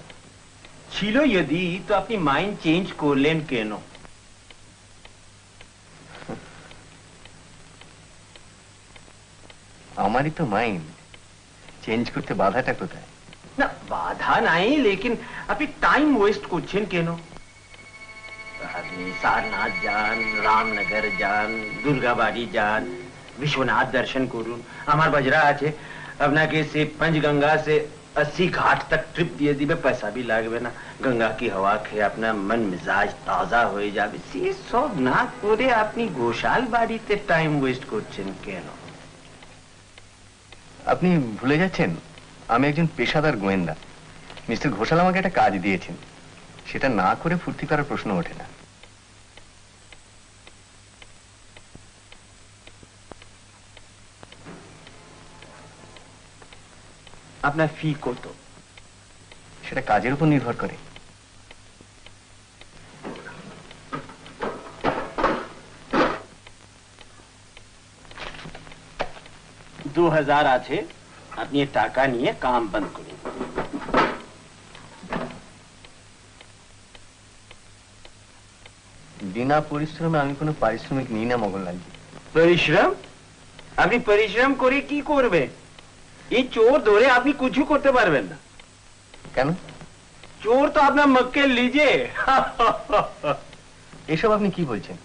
ছিল যদি, তো আপনি মাইন্ড চেঞ্জ করলেন কেন? আমারই তো মাইন্ড চেঞ্জ করতে বাধাটা কোথায়? না, বাধা নাই, লেকিন আপনি টাইম ওয়েস্ট করছেন কেন? আপনি সারনাথ যান, রামনগর যান, দুর্গাবাড়ি যান, বিশ্বনাথ দর্শন করুন। আমার বজরা আছে, আপনাকে সে पंचगंगा से 80 घाट तक ट्रिप দিয়ে দিবে, পয়সা भी লাগবে না। গঙ্গা কি হাওয়া খেয়ে আপনার মন মিজাজ তাজা হয়ে যাবে। সে সব না করে আপনি ঘোষাল বাড়িতে টাইম ওয়েস্ট করছেন কেন? আপনি ভুলে যাচ্ছেন আমি একজন পেশাদার গোয়েন্দা। মিস্টার ঘোষাল আমাকে একটা কাজ দিয়েছেন, সেটা না করে ফুর্তি করার প্রশ্ন ওঠে না। আপনার ফি কত? সেটা কাজের উপর নির্ভর করে। $2000 আছে, আপনি টাকা নিয়ে কাম বন্ধ করুন। বিনা পরিশ্রমে আমি কোনো পারিশ্রমিক নিই না মগনলালজি। পরিশ্রম? আপনি পরিশ্রম করে কি করবে? এই চোর ধরে আপনি কিছু করতে পারবেন না। কেন? চোর তো আপনার মক্কে লিজে। এসব আপনি কি বলছেন?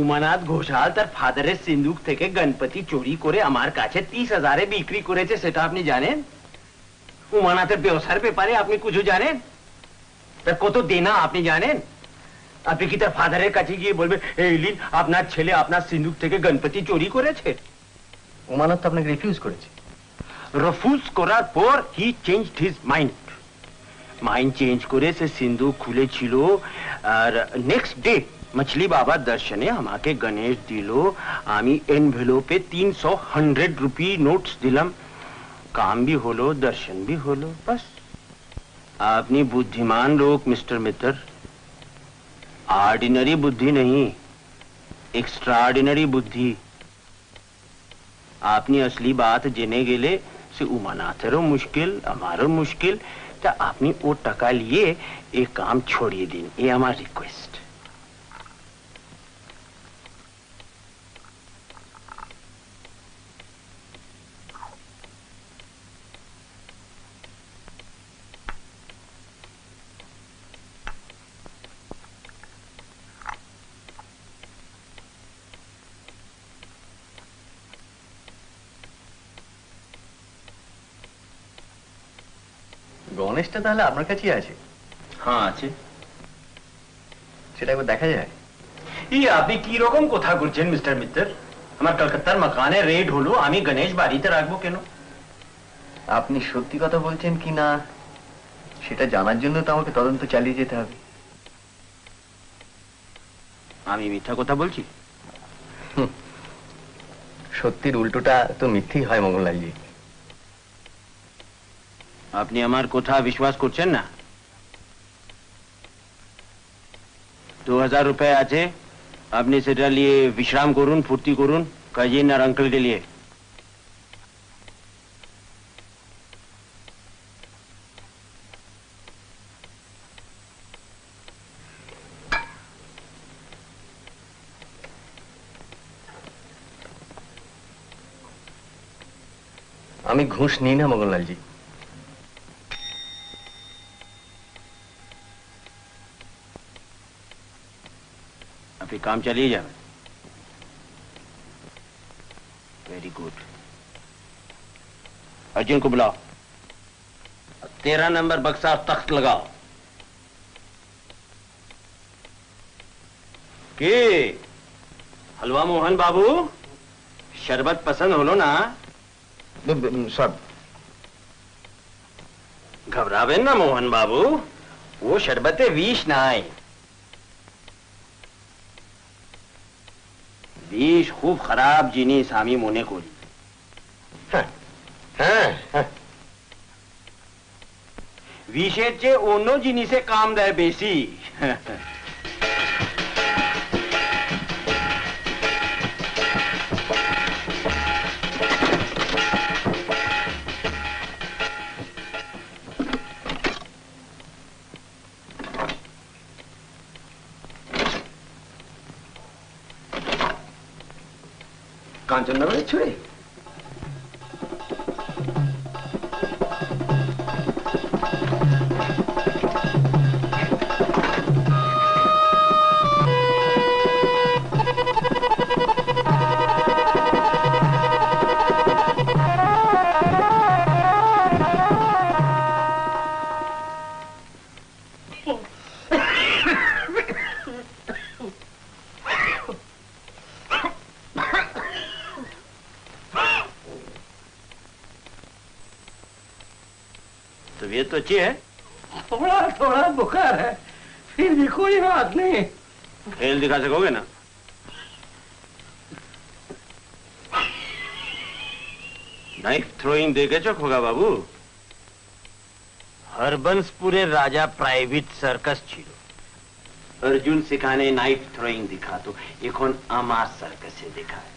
উমানাথ ঘোষাল তার ফাদারের সিন্ধুক থেকে গণপতি চুরি করে আমার কাছে 30,000-এ বিক্রি করেছে, সেটা আপনি জানেন? উমানাথের ব্যবসার ব্যাপারে আপনি কিছু জানেন? তার কত দেনা আপনি জানেন? আপনি কি তার ফাদারের কাছে গিয়ে বলবেন, এই লিন আপনার ছেলে আপনার সিন্ধুক থেকে গণপতি চুরি করেছে? উমানাথ তো আপনাকে রিফিউজ করেছে। রিফিউজ করার পর he changed his mind. Mind change করে সে সিন্ধুক খুলেছিল, আর নেক্সট ডে मछली बाबा दर्शने আমাকে গণেশ দিল। আমি এনভেলপে 300 রুপি নোটস দিলাম। কাম भी হলো, দর্শন भी হলো, बस। আপনি বুদ্ধিমান লোক মিস্টার মিত্র, ऑर्डिनरी बुद्धि नहीं, एक्स्ट्राऑर्डिनरी बुद्धि। আপনি असली बात জেনে গেলে সে উমানাথেরও মুশকিল, আমারও মুশকিল। তা আপনি ও টাকা নিয়ে এই কাম ছড়িয়ে দিন, এই আমার রিকোয়েস্ট। গণেশটা তাহলে আপনার কাছেই আছে? হ্যাঁ আছে। সেটা একবার দেখা যায়? এই আপনি কি রকম কথা বলছেন মিস্টার মিত্র? আমার কলকাতার মকানে রেড হলো, আমি গণেশ বাড়িতে রাখবো কেন? আপনি সত্যি কথা বলছেন কি না সেটা জানার জন্য তো আমাকে তদন্ত চালিয়ে যেতে হবে। আমি মিথ্যা কথা বলছি? সত্যির উল্টোটা তো মিথ্যেই হয় মঙ্গললালজি। আপনি আমার কথা বিশ্বাস করছেন না? 2000 রুপয়ে আছে, আপনি সেটা নিয়ে বিশ্রাম করুন, ফুর্তি করুন। कजिन और अंकल के लिए। আমি ঘুষ নিই না মগনলাল জি। अभी काम चलिए जाए। Very good. अर्जुन को बुलाओ। 13 नंबर बक्सा तख्त लगाओ। के हलवा मोहन बाबू शरबत पसंद हो लो ना? सब घबरावे ना मोहन बाबू, वो शरबते विष ना आए। विष खूब खराब जिनिस आमी मोने को विषेचे ओनो जिनिसे काम दे बेसी। কাঞ্চননগরের ছুরি? तबीयत तो अच्छी है? थोड़ा थोड़ा बुखार है, फिर भी कोई बात नहीं। खेल दिखा सकोगे ना? नाइफ थ्रोइंग देखे चुक होगा बाबू। हरबंसपुरे राजा प्राइवेट सर्कस छिलो, अर्जुन सिखाने नाइफ थ्रोइंग दिखा तो एखन आमार सर्कसे दिखाए।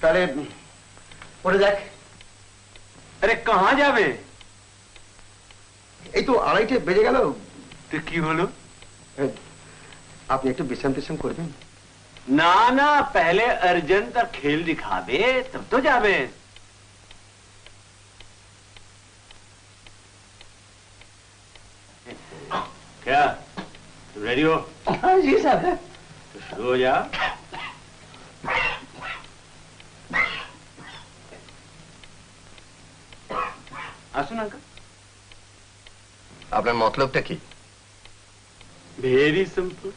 তাহলে পড়ে যাক। अरे कहाँ जावे? এই তো 2:30 বেজে গেল। तो की बोलो? আপনি একটু বিশ্রাম টিশ্রাম করবেন? ना ना, पहले अर्जुन तक खेल दिखा दे तब तो जावे। क्या तुम रेडी हो? हाँ जी साहब। तो शुरू हो जा। আসুন আঙ্কেল। আপনার মতলবটা কি? Very simple.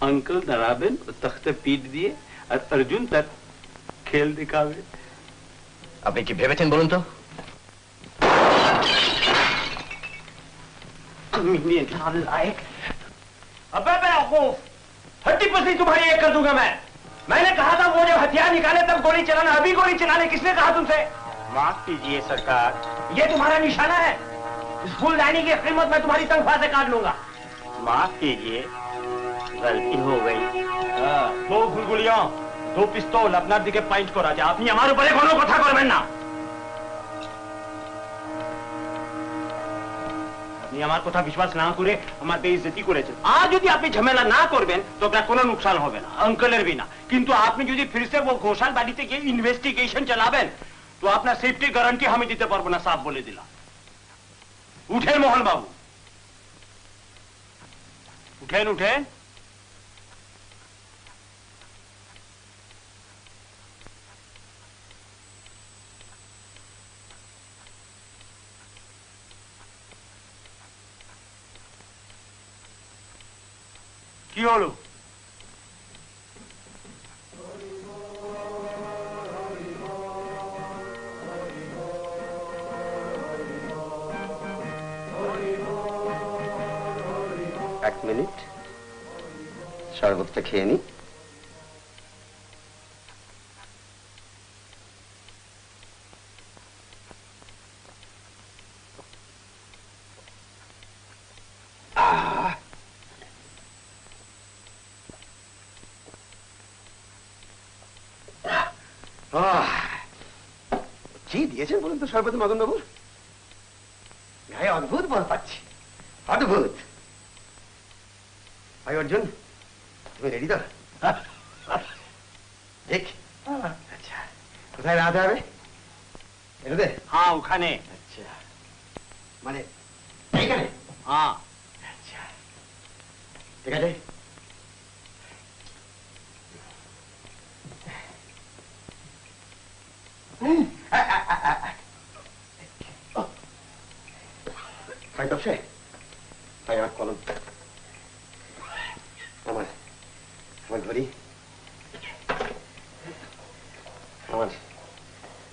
अंकल দাঁড়াবেন ও তখতে পিঠ দিয়ে আর অর্জুন তার খেল দেখাবে। আপনি কি ভেবেছেন বলুন তো? अबे बेवकूफ, हड्डी पसली तुम्हारी एक कर दूंगा मैं। मैंने कहा था वो जब हथियार निकाले तब गोली चलाना, अभी गोली चलाने किसने कहा तुमसे? माफ कीजिए सरकार, ये तुम्हारा निशाना है। इस फूलदानी की कीमत मैं तुम्हारी तनख्वाह से काट लूंगा। माफ कीजिए, गलती हो गई। दो गुलगुलियां, दो पिस्तौल अपना दिखे पॉइंट को राजा। अपनी हमारे ऊपर कोनो कथा करবেন না। আপনি আমার কথা বিশ্বাস না করে আমার বেইজ্জতি করেছেন। আর যদি আপনি ঝামেলা না করবেন তো আপনার কোনো নুকসান হবে না, আঙ্কেলের বিনা। কিন্তু আপনি যদি ফির से वो ঘোষাল বাড়িতে গিয়ে ইনভেস্টিগেশন চালাবেন तो আপনার সেফটি গ্যারান্টি আমি দিতে পারবো না, সাফ বলে দিলাম। উঠেন মোহন বাবু, উঠেন উঠেন। কি হলো? এক মিনিট, শরবতটা খেয়ে নি। কি দিয়েছেন বলুন তো সর্বপ্রথম মদন বাবু? গায়ে অদ্ভুত বল পাচ্ছি, অদ্ভুত। ভাই অর্জুন, তুমি রেডি তো? ঠিক। আচ্ছা, কোথায় দাঁড়াতে হবে? এটাতে? हाँ ওখানে। আচ্ছা, মানে এইখানে? हाँ। আচ্ছা, ঠিক আছে। ভাই তপসে, ভাই আমার কলম, আমার আমার ঘড়ি,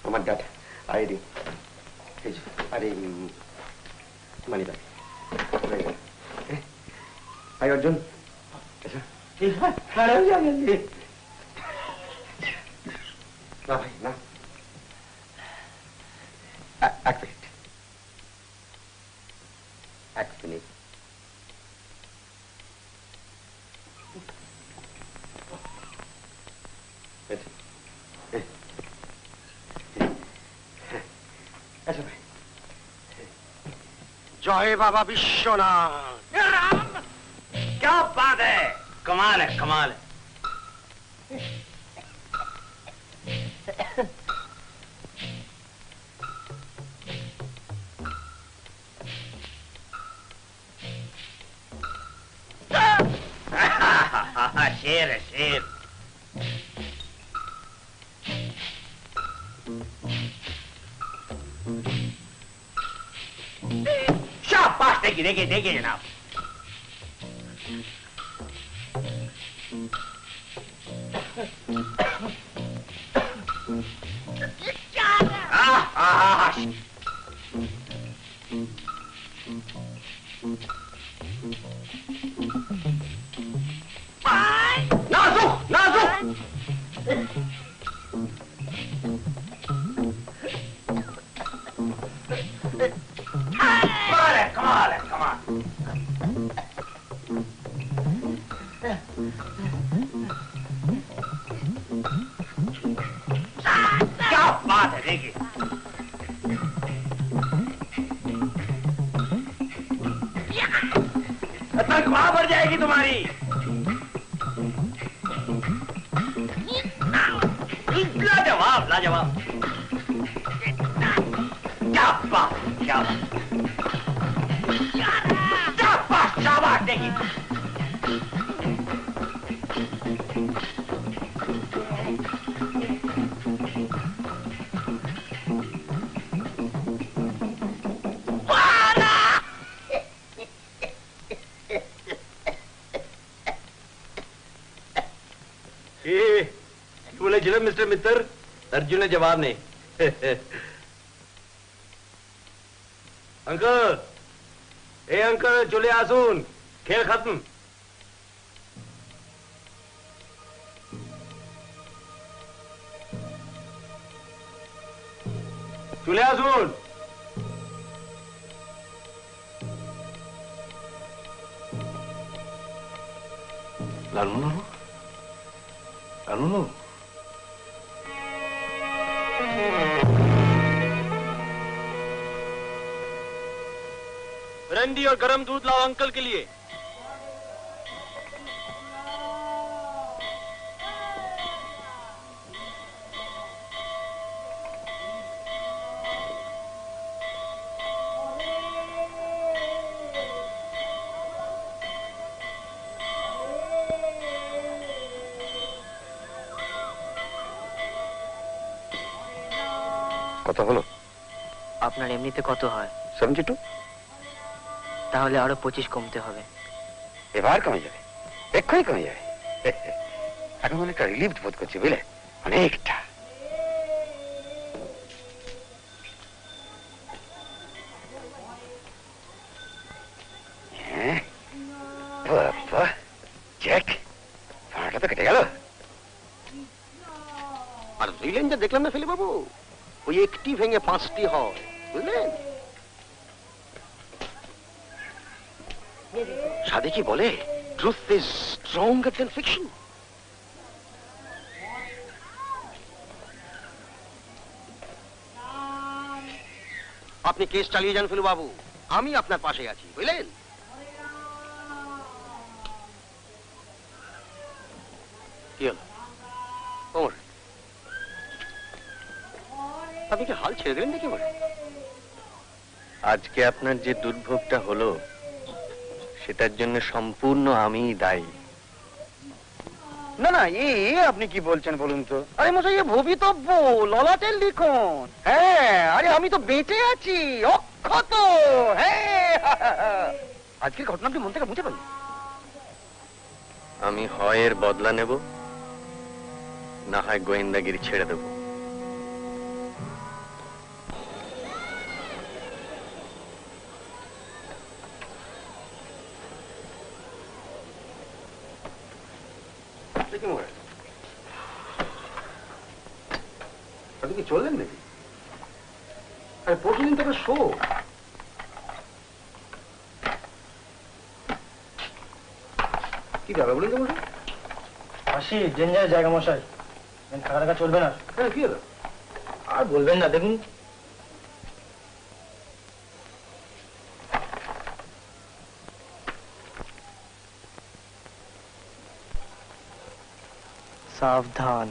আমার ডাটা, আইডি, আর এই মানি ব্যাগ। ভাই অর্জুন, না ভাই না, এক মিনিট, এক মিনিট। আচ্ছা ভাই, জয় বাবা বিশ্বনাথ। क्या बात है, कमाल है कमाल है। शेर है शेर। शाबाश, देखिए देखिए देखिए जनाब। नाजुक नाजुक। कमाल है कमाल है कमाल। क्या बात है, देखिए तनख्वाह बढ़ जाएगी तुम्हारी। लाजवाब लाजवाब, क्या बात क्या बात, शाबाश शाबाश, देखिए বলেছিলাম মিস্টার মিত্তর, अर्जुन जवाब नहीं। अंकल, ए अंकल चले आसुन, खेल खत्म। चले आसुन। लालू लालू लालू ब्रांडी और गरम दूध लाओ अंकल के लिए। কত হলো? আপনার এমনিতে কত হয়? 72। তাহলে আরো 25 কমতে হবে। এবার কমে যাবে, এক্ষুনি কমে যাবে। এখন অনেকটা রিলিফ বোধ করছি, বুঝলে, অনেকটা। চেক, ভাড়াটা তো কেটে গেল। আর রিলেন যে দেখলাম না ফেলে বাবু, ওই একটি ভেঙে 5টি হয়, বুঝলেন? সাধে কি বলে, truth is stronger than fiction. আপনি কেস চালিয়ে যান ফেলু বাবু, আমি আপনার পাশে আছি, বুঝলেন? কি হলো ওমর, আপনি কি হাল ছেড়ে দিলেন নাকি? আজকে আপনার যে দুর্ভোগটা হলো সেটার জন্য সম্পূর্ণ আমিই দায়ী। না না, আপনি কি বলছেন বলুন তো? আরে মশাই, ভবিতব্য ললাটের লিখন। হ্যাঁ, আরে আমি তো বেঁচে আছি, অক্ষত। হ্যাঁ, আজকের ঘটনা আপনি মন থেকে মুছে ফেলুন। আমি হয় এর বদলা নেব, না হয় গোয়েন্দাগিরি ছেড়ে দেব। আপনি কি চললেন নাকি? আরে পরশুদিন তোকে শো। কি ব্যাপার বলুন তো মশাই? আসি ডেঞ্জার জায়গা মশাই, থাকা টাকা চলবে না। কি হলো? আর বলবেন না, দেখুন সাবধান।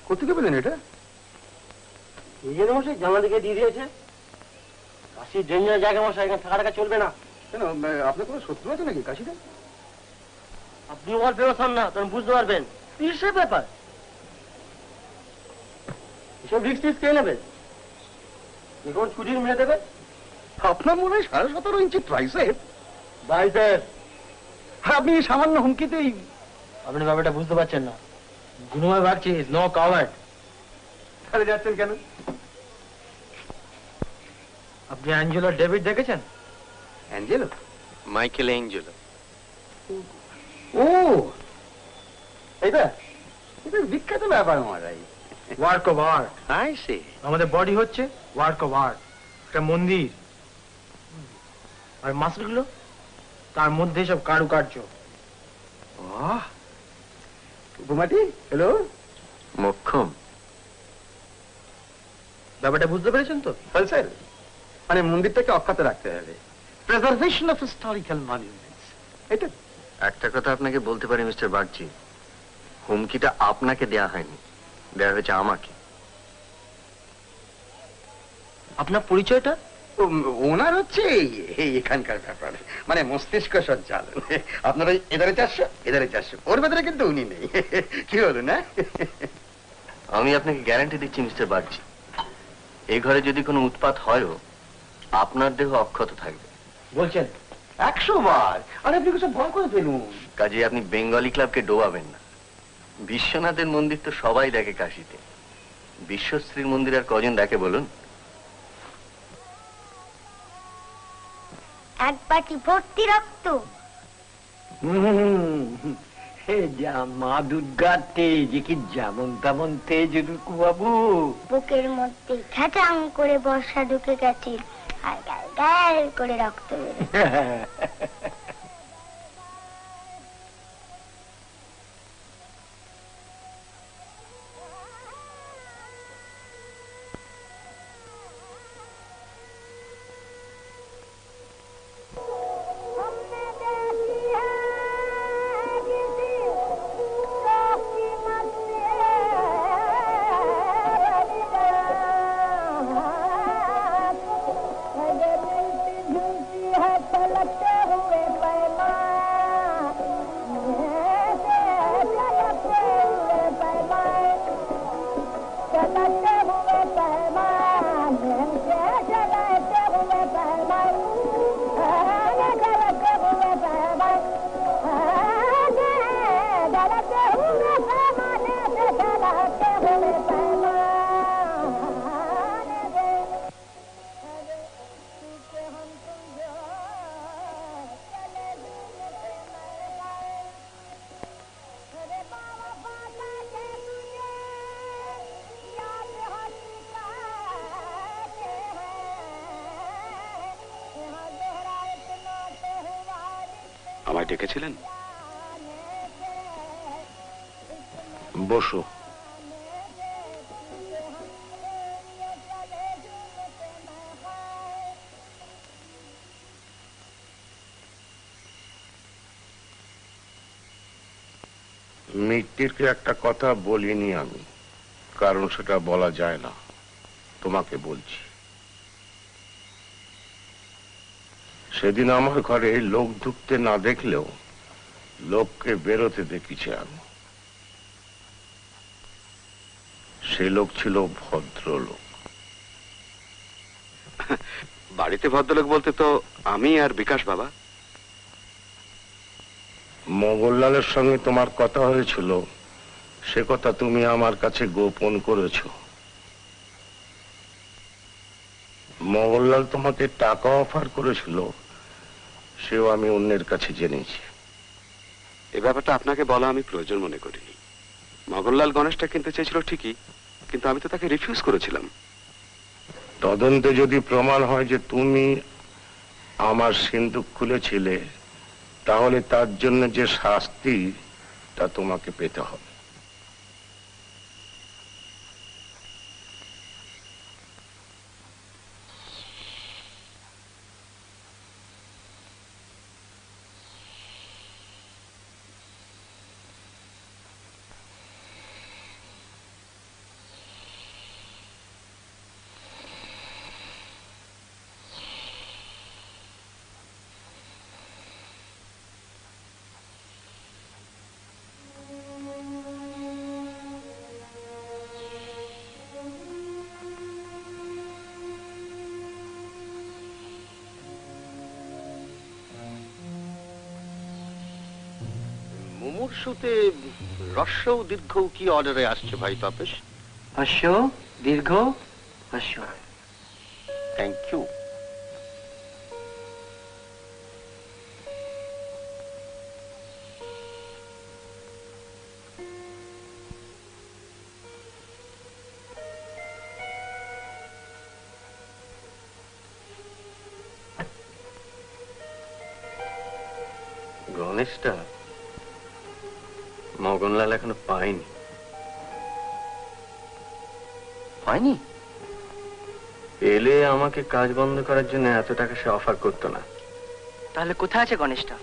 কোথেকে পেলেন এটা? নিজের মশাই জামা দিকে দিয়ে দিয়েছে। কাশি ডেঞ্জার জায়গা মশাই, এখানে থাকা টাকা চলবে না। কেন, আপনার কোনো শত্রু আছে নাকি কাশিতে? আপনি ওর বেরোসান না, তখন বুঝতে পারবেন কিসের ব্যাপার। এসব রিক্স টিক্স কে নেবে? এখন ছুটির মেরে দেবে। আপনার মনে হয় 17.5 ইঞ্চি ট্রাইসেপ। বাইসেপ। আপনি সামান্য হুমকিতেই। আপনি ব্যাপারটা বুঝতে পারছেন না। গুনুমায় ভাগছি, নো কাভার্ড। তাহলে যাচ্ছেন কেন? আপনি অ্যাঞ্জেলো ডেভিড দেখেছেন? অ্যাঞ্জেলো? Michelangelo. ও, এটা এটা বিখ্যাত ব্যাপার মহারাজ। Work of art. I say. আমাদের বডি হচ্ছে ওয়ার্ক অফ আর্ট, একটা মন্দির। আর মাসলগুলো তার মধ্যে সব কারুকার্য। উপমাটি, হ্যালো মোক্ষম। ব্যাপারটা বুঝতে পেরেছেন তো? স্যার, মানে মন্দিরটাকে অক্ষত রাখতে হবে, প্রিজার্ভেশন অফ হিস্টোরিক্যাল মনিউমেন্টস। এটা একটা কথা আপনাকে বলতে পারি মিস্টার বাগচি, হুমকিটা আপনাকে দেয়া হয়নি, দেয়া হয়েছে আমাকে। আপনার পরিচয়টা? ওনার হচ্ছে এই এখানকার ব্যাপার, মানে মস্তিষ্ক সঞ্চালন। আপনার ওই এধারে 400 এধারে 400, ওর ভেতরে কিন্তু উনি নেই। কি হলো না? আমি আপনাকে গ্যারান্টি দিচ্ছি মিস্টার বাগচি, এই ঘরে যদি কোনো উৎপাত হয়ও আপনার দেহ অক্ষত থাকবে। বলছেন? 100 বার। আরে আপনি কিছু ভয় করে ফেলুন। কাজে আপনি বেঙ্গলি ক্লাবকে ডোবাবেন না। বিশ্বনাথের মন্দির তো সবাই দেখে কাশিতে, বিশ্বশ্রীর মন্দির আর কজন দেখে বলুন? এক বাটি ভর্তি রক্ত। যা মা দুর্গার তেজ, কি যেমন তেমন তেজ রুকু বাবু। বুকের মধ্যে খ্যাচাং করে বর্ষা ঢুকে গেছে, আর গাল গাল করে রক্ত বেরোচ্ছে। আমায় ডেকেছিলেন? বসো। মিট্টিরকে একটা কথা বলিনি আমি, কারণ সেটা বলা যায় না। তোমাকে বলছি, সেদিন আমার ঘরে লোক ঢুকতে না দেখলেও লোককে বেরোতে দেখেছি আমি। সে লোক ছিল ভদ্রলোক। বাড়িতে ভদ্রলোক বলতে তো আমি আর বিকাশ বাবা। মোগললালের সঙ্গে তোমার কথা হয়েছিল, সে কথা তুমি আমার কাছে গোপন করেছো। মোগললাল তোমাকে টাকা অফার করেছিল, সেও আমি অন্যের কাছে জেনেছি। এ ব্যাপারটা আপনাকে বলা আমি প্রয়োজন মনে করিনি। মগনলাল গণেশটা কিনতে চেয়েছিল ঠিকই, কিন্তু আমি তো তাকে রিফিউজ করেছিলাম। তদন্তে যদি প্রমাণ হয় যে তুমি আমার সিন্দুক খুলেছিলে, তাহলে তার জন্য যে শাস্তি তা তোমাকে পেতে হবে। মুমূর্ষুতে হ্রস্ব দীর্ঘ কি অর্ডারে আসছে ভাই তাপস? হস্য দীর্ঘ হস্য। Thank you. গণেশটা মগনলাল এখনো পায়নি। হয়নি? এলে আমাকে কাজ বন্ধ করার জন্য এত টাকা সে অফার করতো না। তাহলে কোথায় আছে গণেশটা?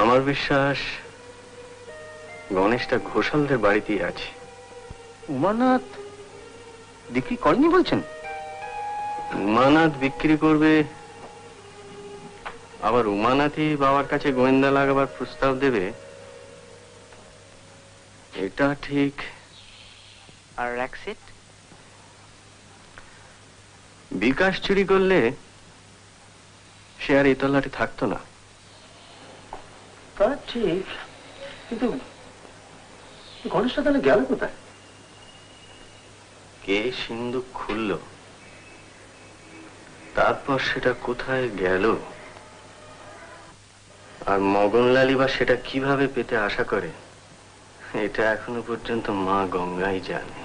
আমার বিশ্বাস গণেশটা ঘোষালদের বাড়িতেই আছে। উমানাথ বিক্রি করেনি বলছেন? উমানাথ বিক্রি করবে, আবার উমানাথই বাবার কাছে গোয়েন্দা লাগাবার প্রস্তাব দেবে, এটা ঠিক। আর র্যাকসেট? বিকাশ চুরি করলে সে আর এই তল্লাটে থাকতো না। তা ঠিক, কিন্তু গণেশটা তাহলে গেল কোথায়? কে সিন্ধুক খুললো, তারপর সেটা কোথায় গেল, আর মগনলালই বা সেটা কিভাবে পেতে আশা করে, এটা এখনো পর্যন্ত মা গঙ্গাই জানে।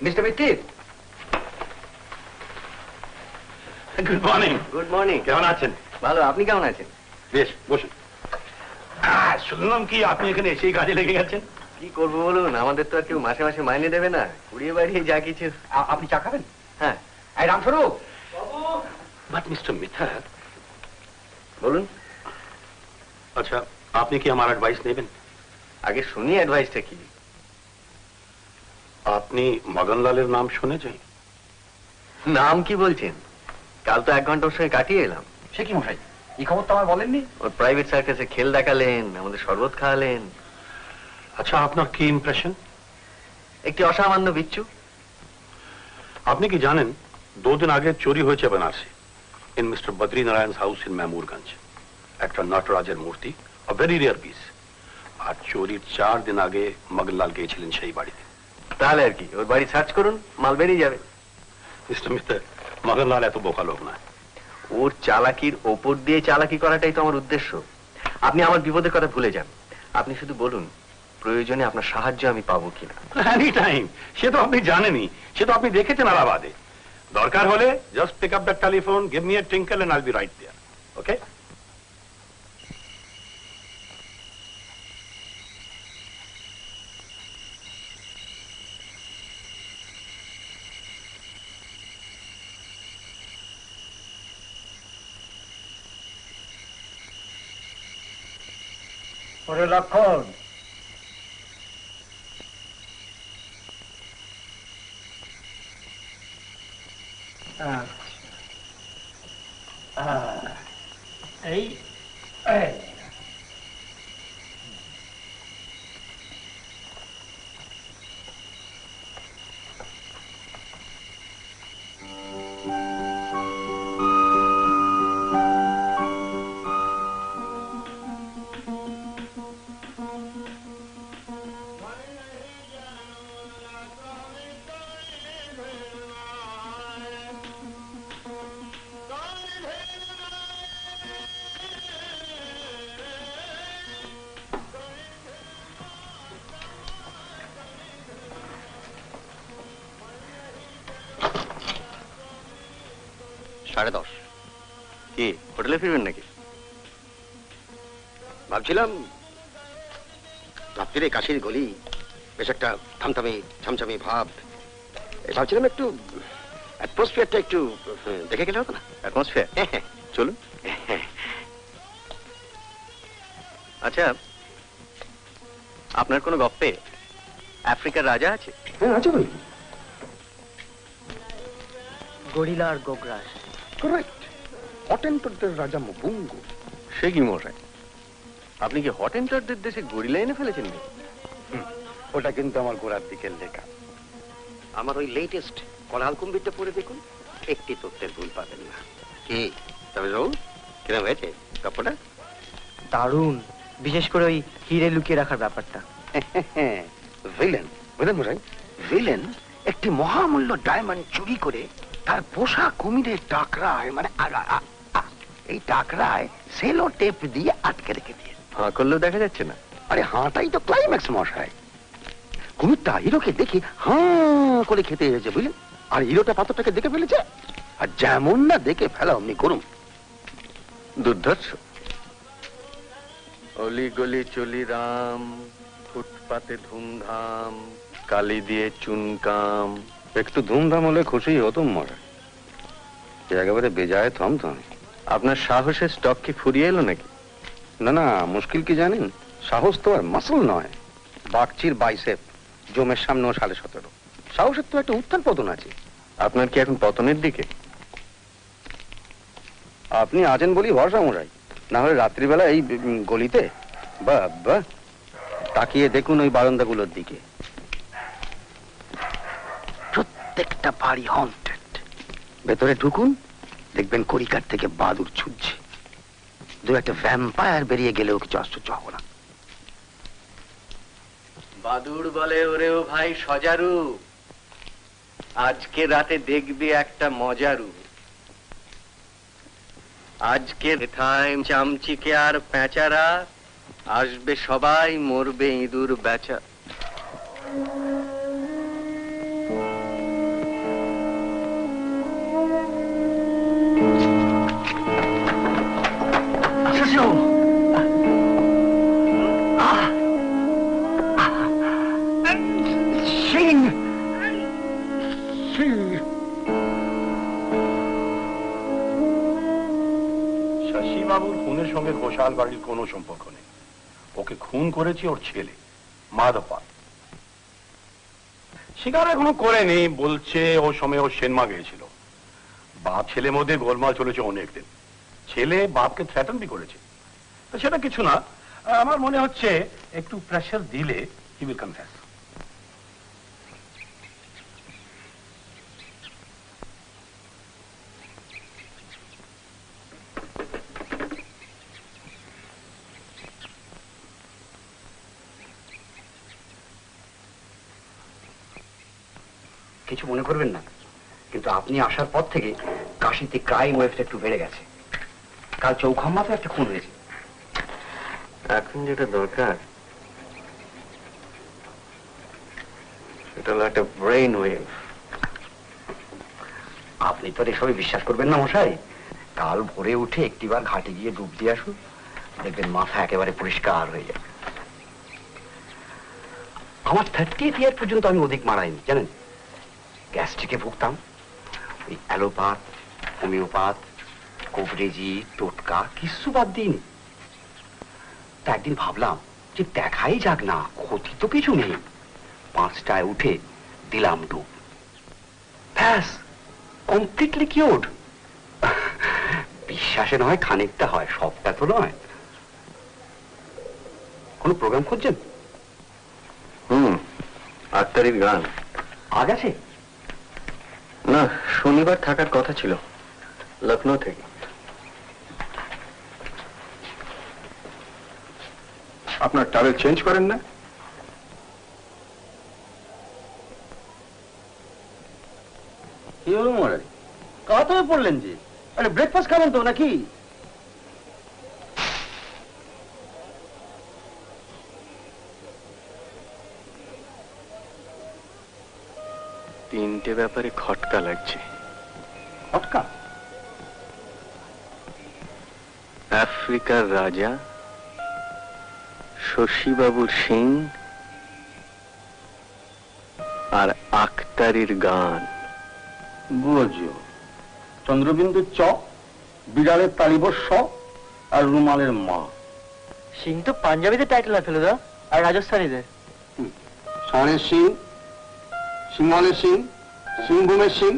Mister Mittir. Good morning. Good morning. কেমন আছেন? ভালো, আপনি কেমন আছেন? বেশ, বসুন। শুনলাম কি আপনি এখানে এসেই কাজে লেগে গেছেন? কি করবো বলুন, আমাদের তো আর কেউ মাসে মাসে মাইনে দেবে না, কুড়িয়ে বাড়িয়ে যা কিছু। আপনি চা খাবেন? হ্যাঁ। এই রামস্বরূপ। বাট মিস্টার মিথা, বলুন। আচ্ছা, আপনি কি আমার অ্যাডভাইস নেবেন? আগে শুনি অ্যাডভাইসটা কি। আপনি মদনলালের নাম শুনেছেন? নাম কি বলছেন? কাল তো 1 ঘন্টা ওর সঙ্গে কাটিয়ে এলাম। সে কি মশাই, এই খবর তো আমার বলেননি। ওর প্রাইভেট সার্কাসে খেল দেখালেন, আমাদের শরবত খাওয়ালেন। আচ্ছা, আপনার কি ইমপ্রেশন? একটি অসামান্য বিচ্ছু। আপনি কি জানেন 2 দিন আগে চুরি হয়েছে Benarasi, in Mister Badri Narayan's house in Memurganj. একটা নটরাজের মূর্তি, a very rare piece। আর চুরির 4 দিন আগে মগনলাল গিয়েছিলেন সেই বাড়িতে। তাহলে আর কি, ওর বাড়ি সার্চ করুন, মাল বেরিয়ে যাবে। মিস্টার মিত্র, মগনলাল এত বোকা লোক না। ওর চালাকির ওপর দিয়ে চালাকি করাটাই তো আমার উদ্দেশ্য। আপনি আমার বিপদের কথা ভুলে যান। আপনি শুধু বলুন প্রয়োজনে আপনার সাহায্য আমি পাবো কিনা। Any time. সে তো আপনি জানেনই, সে তো আপনি দেখেছেন আলাহাবাদে। দরকার হলে just pick up the telephone, give me a tinkle and I'll be right there. Okay? ওরে লক্ষণ, এই সাড়ে 10। কি হোটেলে ফিরবেন নাকি? ভাবছিলাম রাত্রিরে কাশির গলি, বেশ একটা থামথামি ছামছামি ভাব। ভাবছিলাম একটু অ্যাটমসফিয়ারটা একটু দেখে গেলে হতো না? অ্যাটমসফিয়ার? চলুন। আচ্ছা, আপনার কোনো গপ্পে আফ্রিকার রাজা আছে? হ্যাঁ, আছে বই। গরিলা আর গোগ্রাস। কারেক্ট। হটেন্টরদের রাজা মুবুঙ্গ। সে কি মশাই, আপনি কি হটেন্টরদের দেশে গরিলা এনে ফেলেছেন নাকি? ওটা কিন্তু আমার গোড়ার দিকের লেখা। আমার ওই লেটেস্ট কলাল কুম্বিরটা পড়ে দেখুন, একটি তথ্যের ভুল পাবেন না। কি তবে যাও, কিরম হয়েছে গল্পটা? দারুণ, বিশেষ করে ওই হিরে লুকিয়ে রাখার ব্যাপারটা। ভিলেন, বুঝলেন মশাই, ভিলেন একটি মহামূল্য ডায়মন্ড চুরি করে তার পোষা কুমিরের টাকরায়, মানে এই টাকরায় সেলো টেপ দিয়ে আটকে রেখে দিয়ে। হাঁ করলেও দেখা যাচ্ছে না। আরে হাঁটাই তো ক্লাইম্যাক্স মশাই। কুমিরটা হিরোকে দেখে হাঁ করে খেতে এসেছে, বুঝলেন? আর হিরোটা পাথরটাকে দেখে ফেলেছে, আর যেমন না দেখে ফেলা অমনি করুন। দুর্ধর্ষ। অলি গলি চলি রাম, ফুটপাতে ধুমধাম, কালি দিয়ে চুনকাম। একটু ধুমধাম হলে খুশি হতুম মশাই, একেবারে বেজায় থমথম। আপনার সাহসের স্টক কি ফুরিয়ে এলো নাকি? না না, মুশকিল কি জানেন, সাহস তো আর মাসল নয়, বাগচির বাইসেপ, জমের সামনেও 17.5। সাহসের তো একটা উত্থান পতন আছে। আপনার কি এখন পতনের দিকে? আপনি আছেন বলি ভরসা মশাই, না হলে রাত্রিবেলা এই গলিতে বা তাকিয়ে দেখুন ওই বারান্দাগুলোর দিকে, প্রত্যেকটা বাড়ি হন্টেড। ভেতরে ঢুকুন, দেখবেন করিকার থেকে বাদুর ছুটছে। দু একটা ভ্যাম্পায়ার বেরিয়ে গেলেও কিছু আশ্চর্য হবো না। বাদুর বলে, ওরে ও ভাই সজারু, আজকে রাতে দেখবি একটা মজারু। আজকে থাই চামচিকে আর প্যাঁচারা আসবে সবাই, মরবে ইঁদুর বেচা। বাবুর খুনের সঙ্গে ঘোষাল বাড়ির কোনো সম্পর্ক নেই। ওকে খুন করেছে ওর ছেলে মাধব পাল। স্বীকার এখনো করেনি, বলছে ও সময় ও সেনমা গিয়েছিল। বাপ ছেলে মধ্যে গোলমাল চলেছে অনেক দিন। ছেলে বাপকে থ্রেটন বি করেছে। তো সেটা কিছু না, আমার মনে হচ্ছে একটু প্রেশার দিলে হি উইল কনফেস। কিছু মনে করবেন না, কিন্তু আপনি আসার পর থেকে কাশিতে ক্রাইম ওয়েভটা একটু বেড়ে গেছে। কাল চৌখাম্মাতে একটা খুন হয়েছে। এখন যেটা দরকার এটা হলো একটা ব্রেইন ওয়েভ। আপনি তো এসবে বিশ্বাস করবেন না মশাই। কাল ভোরে উঠে একটিবার ঘাটে গিয়ে ডুব দিয়ে আসুন, দেখবেন মাথা একেবারে পরিষ্কার হয়ে যাবে। আমার 30th ইয়ার পর্যন্ত আমি অধিক মারাইনি জানেন। গ্যাস্ট্রিকে ভুগতাম, ওই অ্যালোপ্যাথ, হোমিওপ্যাথ, কবরেজি, টোটকা কিছু বাদ দিইনি। তা একদিন ভাবলাম যে দেখাই যাক না, ক্ষতি তো কিছু নেই। 5টায় উঠে দিলাম ডুব, ব্যাস কমপ্লিটলি কিওর্ড। বিশ্বাসে নয় খানিকটা হয়, সবটা তো নয়। কোন প্রোগ্রাম খুঁজছেন? 8 তারিখ গান আগ আছে না, শনিবার থাকার কথা ছিল লখনৌ থেকে। আপনার ট্রাভেল চেঞ্জ করেন না? কি হলো মহারাজ, কাত হয়ে পড়লেন যে? আরে ব্রেকফাস্ট খাবেন তো নাকি? তিনটে ব্যাপারে খটকা লাগছে। খটকা? আফ্রিকার রাজা, শশীবাবুর সিং আর আখতারির গান। বুঝো, চন্দ্রবিন্দুর চ, বিড়ালের তালিবর স, আর রুমালের মা। সিং তো পাঞ্জাবিদের টাইটেল আছে ফেলুদা, আর রাজস্থানীদের ষাঁড়ের সিং, সিংহলের সিং, সিংভূমের সিং।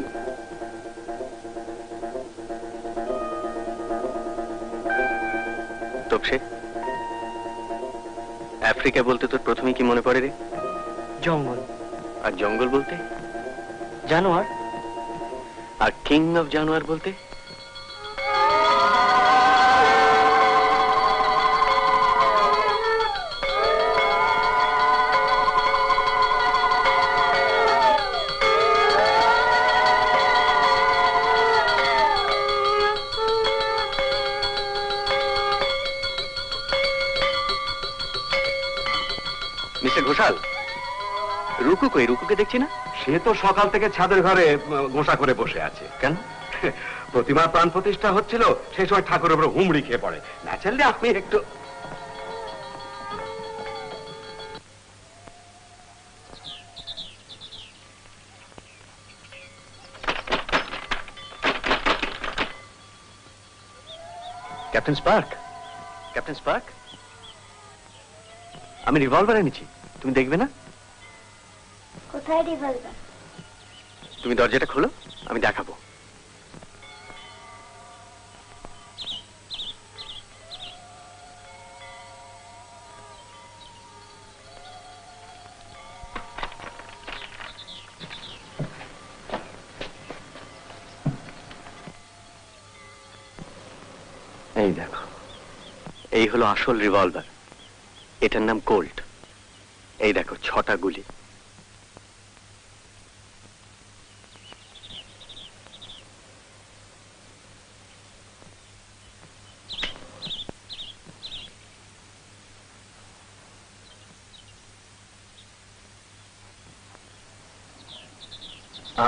তপসে, আফ্রিকা বলতে তোর প্রথমে কি মনে পড়ে রে? জঙ্গল। আর জঙ্গল বলতে? জানোয়ার। আর কিং অফ জানোয়ার বলতে? মিস্টার ঘোষাল, রুকু কই? রুকুকে দেখছি না। সে তো সকাল থেকে ছাদের ঘরে গোসা করে বসে আছে। কেন? প্রতিমার প্রাণ প্রতিষ্ঠা হচ্ছিল, সেই সময় ঠাকুরের উপর হুমড়ি খেয়ে পড়ে। ন্যাচারালি আপনি একটু ক্যাপ্টেন স্পার্ক, ক্যাপ্টেন স্পার্ক, আমি রিভলভার এনেছি, তুমি দেখবে না? কোথায় রিভলভার? তুমি দরজাটা খোলো, আমি দেখাবো। এই দেখো, এই হলো আসল রিভলভার। এটার নাম কোল্ট। এই দেখো 6টা গুলি।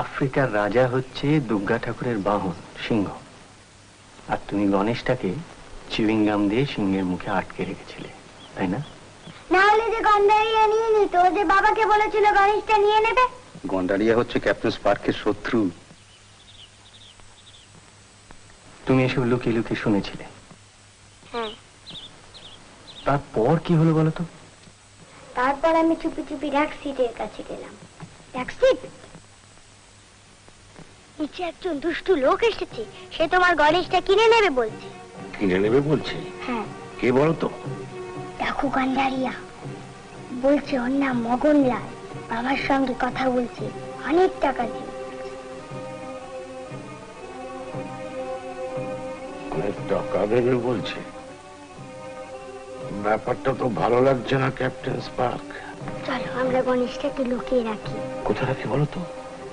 আফ্রিকার রাজা হচ্ছে দুর্গা ঠাকুরের বাহন সিংহ, আর তুমি গণেশটাকে চুইংগাম দিয়ে সিংহের মুখে আটকে রেখেছিলে, তাই না? না হলে যে গন্ডারিয়া নিয়ে নিত, যে বাবাকে বলেছিল গণেশটা নিয়ে নেবে। গন্ডারিয়া হচ্ছে ক্যাপ্টেন স্পার্কের শত্রু। তুমি এসব লুকিয়ে লুকিয়ে শুনেছিলে, তারপর কি হলো বলো তো? তারপর আমি চুপি চুপি র‍্যাক্সিটের কাছে গেলাম। র‍্যাক্সিট, নিচে একজন দুষ্টু লোক এসেছে, সে তোমার গণেশটা কিনে নেবে বলছে। কিনে নেবে বলছে? হ্যাঁ। কে বলো তো? ডাকু কান্ডারিয়া বলছে, ওর নাম মগনলাল, বাবার সঙ্গে কথা বলছে, অনেক টাকা দিয়ে। অনেক টাকা দেবে বলছে? ব্যাপারটা তো ভালো লাগছে না ক্যাপ্টেন স্পার্ক। চলো আমরা গণেশটাকে লুকিয়ে রাখি। কোথায় রাখি বলো তো?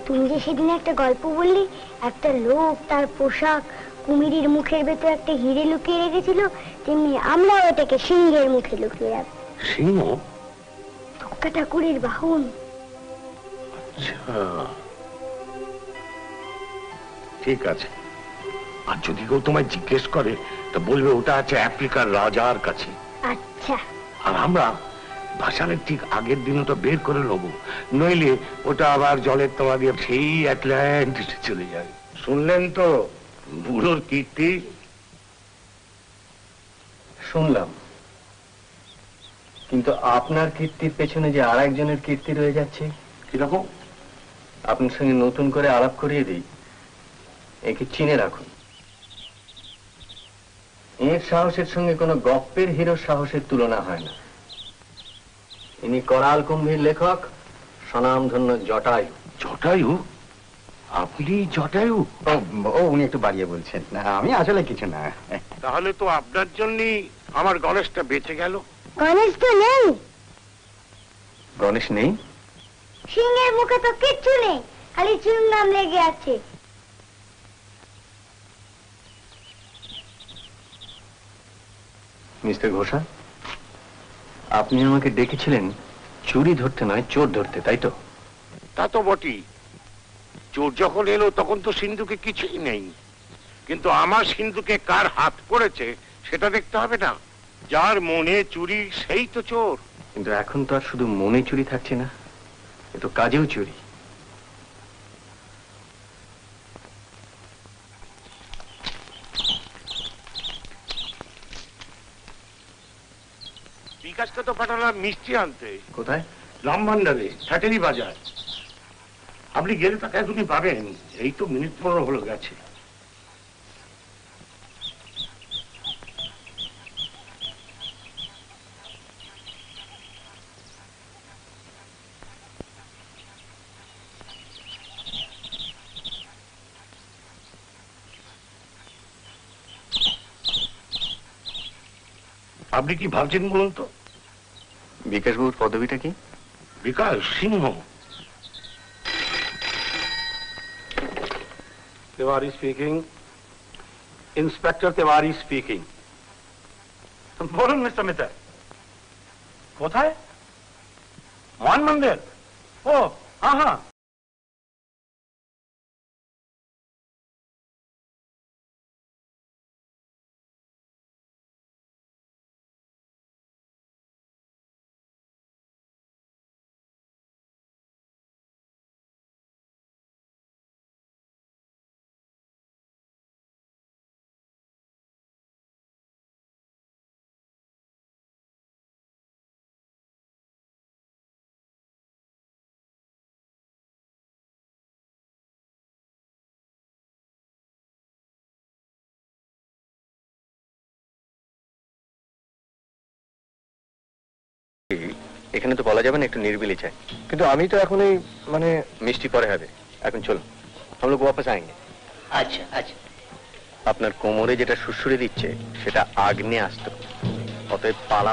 তুমি যে সেদিন একটা গল্প বললি, একটা লোক তার পোশাক কুমিরের মুখের ভেতর একটা হিরে লুকিয়ে রেখেছিল, তেমনি আমরা ওটাকে সিংহের মুখে লুকিয়ে রাখবো। সিংহ? টুক্কা ঠাকুরের বাহন। আচ্ছা, ঠিক আছে। আর যদি কেউ তোমায় জিজ্ঞেস করে তা বলবে ওটা আছে আফ্রিকার রাজার কাছে। আচ্ছা। আর আমরা ভাসানের ঠিক আগের দিন ওটা বের করে নেবো, নইলে ওটা আবার জলের তলা দিয়ে সেই আটলান্টিসে চলে যায়। শুনলেন তো বুড়োর কীর্তি? শুনলাম, কিন্তু আপনার কীর্তির পেছনে যে আর একজনের কীর্তি রয়ে যাচ্ছে। কিরকম? আপনার সঙ্গে নতুন করে আলাপ করিয়ে দিই, একে চিনে রাখুন। এর সাহসের সঙ্গে কোনো গপ্পের হিরোর সাহসের তুলনা হয় না। ইনি করাল কুম্ভীর লেখক, স্বনামধন্য জটায়ু। জটায়ু? আপনি জটায়ু? ও উনি একটু বাড়িয়ে বলছেন, না আমি আসলে কিছু না। তাহলে তো আপনার জন্যই আমার গণেশটা বেঁচে গেল। গণেশ তো নেই। গণেশ নেই? সিংহের মুখে তো কিচ্ছু নেই, খালি চুনগাম লেগে আছে। মিস্টার ঘোষা, আপনি আমাকে ডেকেছিলেন চুরি ধরতে নয়, চোর ধরতে, তাই তো? তা তো বটেই। চোর যখন এলো তখন তো সিন্ধুকে কিছুই নেই, কিন্তু আমার সিন্ধুকে কার হাত পড়েছে সেটা দেখতে হবে না? যার মনে চুরি সেই তো চোর। কিন্তু এখন তো আর শুধু মনে চুরি থাকছে না, এ তো কাজেও চুরি। বিকাশকে তো পাঠালাম মিষ্টি আনতে। কোথায়? রামভান্ডারে, ছাটেরি বাজার। আপনি গেলে তাকে এখনই পাবেন। এই তো মিনিট 15 হলো গেছে। আপনি কি ভাবছেন বলুন তো? বিকাশবাবুর পদবিটা কি? Bikash Singha. Tiwari speaking. Inspector Tiwari speaking. বলুন মিস্টার মিত্র, কোথায়? মান মন্দির? ও হ্যাঁ হ্যাঁ, এখানে তো বলা যাবে না, একটু নির্বিলি চাই। কিন্তু আমি তো এখন এই মিষ্টি পরে হবে, এখন চলো, हम लोग वापस आएंगे। আচ্ছা আচ্ছা। আপনার কোমরে যেটা সুড়সুড়ি দিচ্ছে সেটা আগ্নেয়াস্ত্র, অতএব পালা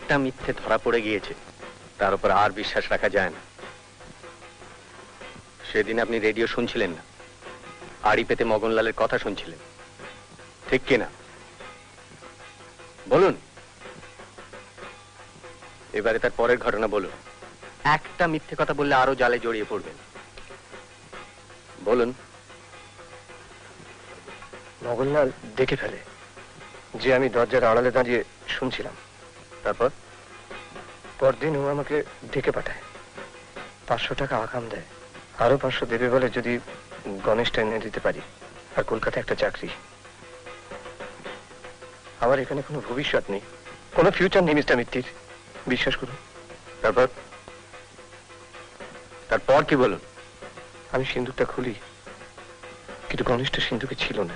একটা মিথ্যে ধরা পড়ে গিয়েছে, তার উপর আর বিশ্বাস রাখা যায় না। সেদিন আপনি রেডিও শুনছিলেন না, আড়ি পেতে মগনলালের কথা শুনছিলেন, ঠিক কিনা বলুন? এবারে তার পরের ঘটনা বলুন। একটা মিথ্যে কথা বললে আরো জালে জড়িয়ে পড়বেন, বলুন। মগনলাল দেখে ফেলে যে আমি দরজার আড়ালে দাঁড়িয়ে শুনছিলাম। তারপর পরদিন ও আমাকে ডেকে পাঠায়, 500 টাকা আগাম দেয়, আরো 500 দেবে বলে যদি গণেশটা এনে দিতে পারি, আর কলকাতায় একটা চাকরি। আমার এখানে কোনো ভবিষ্যৎ নেই, কোনো ফিউচার নেই মিস্টার মিত্তির, বিশ্বাস করুন। তারপর তারপর কি বলুন? আমি সিন্দুকটা খুলি, কিন্তু গণেশটা সিন্দুকে ছিল না।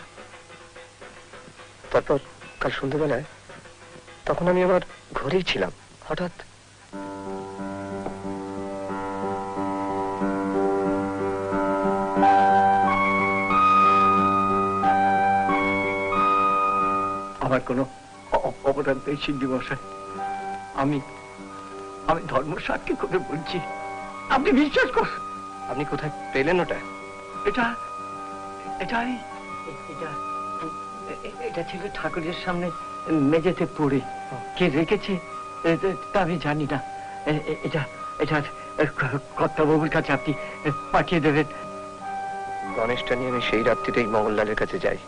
তারপর কাল সন্ধ্যেবেলায়, তখন আমি আমার ঘরেই ছিলাম, হঠাৎ আমার কোনো অবদান নেই সিন্ধি মশাই, আমি ধর্ম সাক্ষী করে বলছি, আপনি বিশ্বাস করুন। আপনি কোথায় পেলেন ওটা? এটা এটা ছিল ঠাকুরের সামনে মেঝেতে পড়ে, কে রেখেছে তা আমি জানি না। এটা কর্তাবাবুর কাছে আপনি পাঠিয়ে দেবেন। গণেশটা নিয়ে আমি সেই রাত্রিতেই মঙ্গললালের কাছে যাই।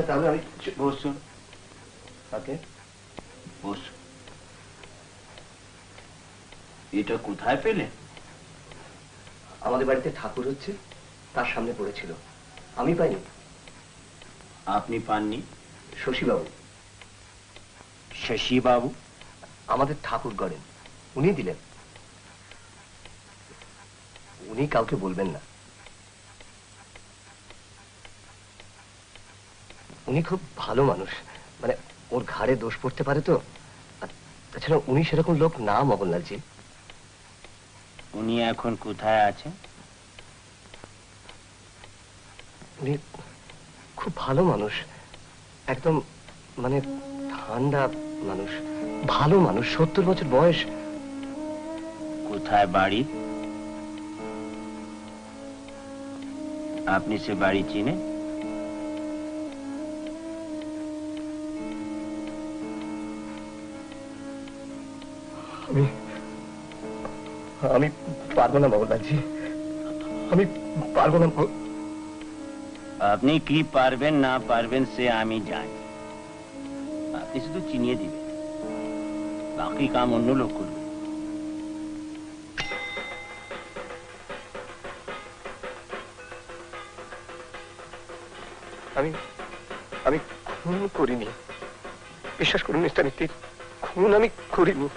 তাহলে আমি বসুন, ওকে, বসুন। এটা কোথায় পেলেন? আমাদের বাড়িতে ঠাকুর হচ্ছে, তার সামনে পড়েছিল, আমি পাইনি। আপনি পাননি? শশীবাবু। শশীবাবু আমাদের ঠাকুর গড়েন, উনি দিলেন। উনি কাউকে বলবেন না। উনি খুব ভালো মানুষ, মানে ওর ঘাড়ে দোষ পড়তে পারে তো। তাছাড়া উনি সেরকম লোক না মগনলালজি। উনি এখন কোথায় আছেন? উনি খুব ভালো মানুষ, একদম মানে ঠান্ডা মানুষ, ভালো মানুষ, 70 বছর বয়স। কোথায় বাড়ি? আপনি সে বাড়ি চিনেন? আমি পারবো না মগনলালজি, আমি পারবো না। আপনি কি পারবেন না পারবেন সে আমি জানি, আপনি শুধু চিনিয়ে দিবেন, বাকি কাম অন্য লোক করবে। আমি খুন করিনি, বিশ্বাস করুন মিস্টার মিত্তির, খুন আমি করিনি।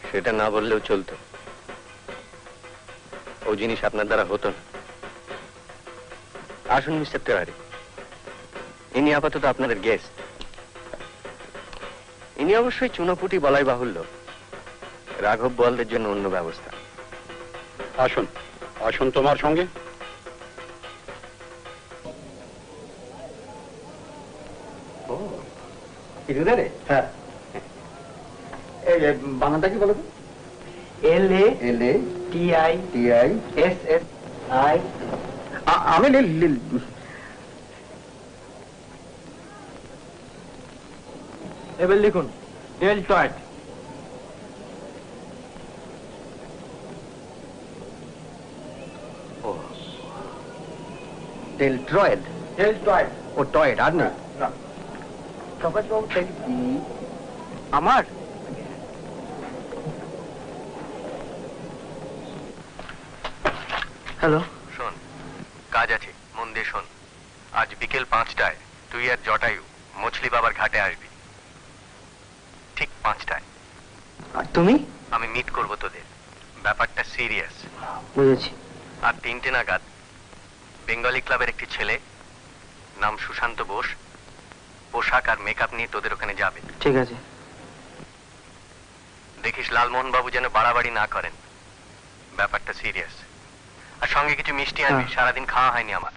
সেটা না বললেও চলতো, ও জিনিস আপনার দ্বারা হতো না। আসুন মিস্টার তেওয়ারি, ইনি আপাতত আপনাদের গেস্ট। ইনি অবশ্যই চুনোপুটি বলাই বাহুল্য, রাঘব বোয়ালদের জন্য অন্য ব্যবস্থা। আসুন আসুন তোমার সঙ্গে। হ্যাঁ, বাংলাটা কি বলো? LATISSI। আমি এবার লিখুন ডেলটয়েড। ডেলট্রয়েড। ডেলটয়েড। ও টয়েড, আর না প্রকাশবাবু আমার। হ্যালো, শোন, কাজ আছে, মন দিয়ে শোন। আজ বিকেল 5টায় তুই আর জটায়ু মছলি বাবার ঘাটে আসবি, ঠিক 5টায়। আর তুমি? আমি মিট করবো তোদের, ব্যাপারটা সিরিয়াস। বুঝেছি। আর 3টে নাগাদ বেঙ্গলি ক্লাবের একটি ছেলে, নাম সুশান্ত বোস, পোশাক আর মেকআপ নিয়ে তোদের ওখানে যাবে। ঠিক আছে। দেখিস লালমোহন বাবু যেন বাড়াবাড়ি না করেন, ব্যাপারটা সিরিয়াস। আর সঙ্গে কিছু মিষ্টি আনবি, সারাদিন খাওয়া হয়নি আমার।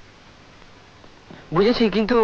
বুঝেছি, কিন্তু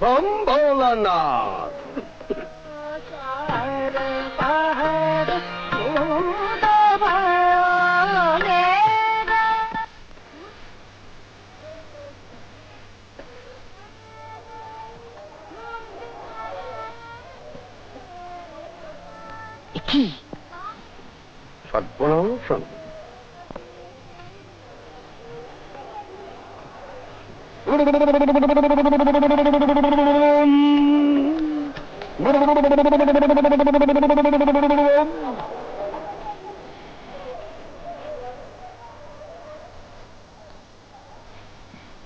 बम भोलानाथ। কি সর্বনাশ।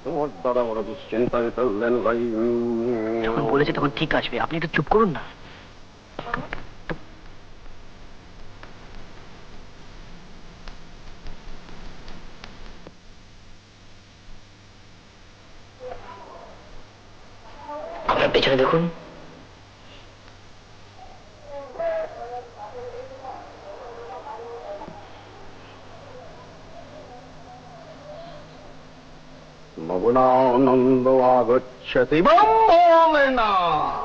তোমার দাদা বড় দুশ্চিন্তায় ফেললেন ভাই। যখন বলেছে তখন ঠিক আসবে, আপনি একটু চুপ করুন না। আপনার পেছনে দেখুন। মগুনানন্দ আগচ্ছতি বম ভোলেনাথ।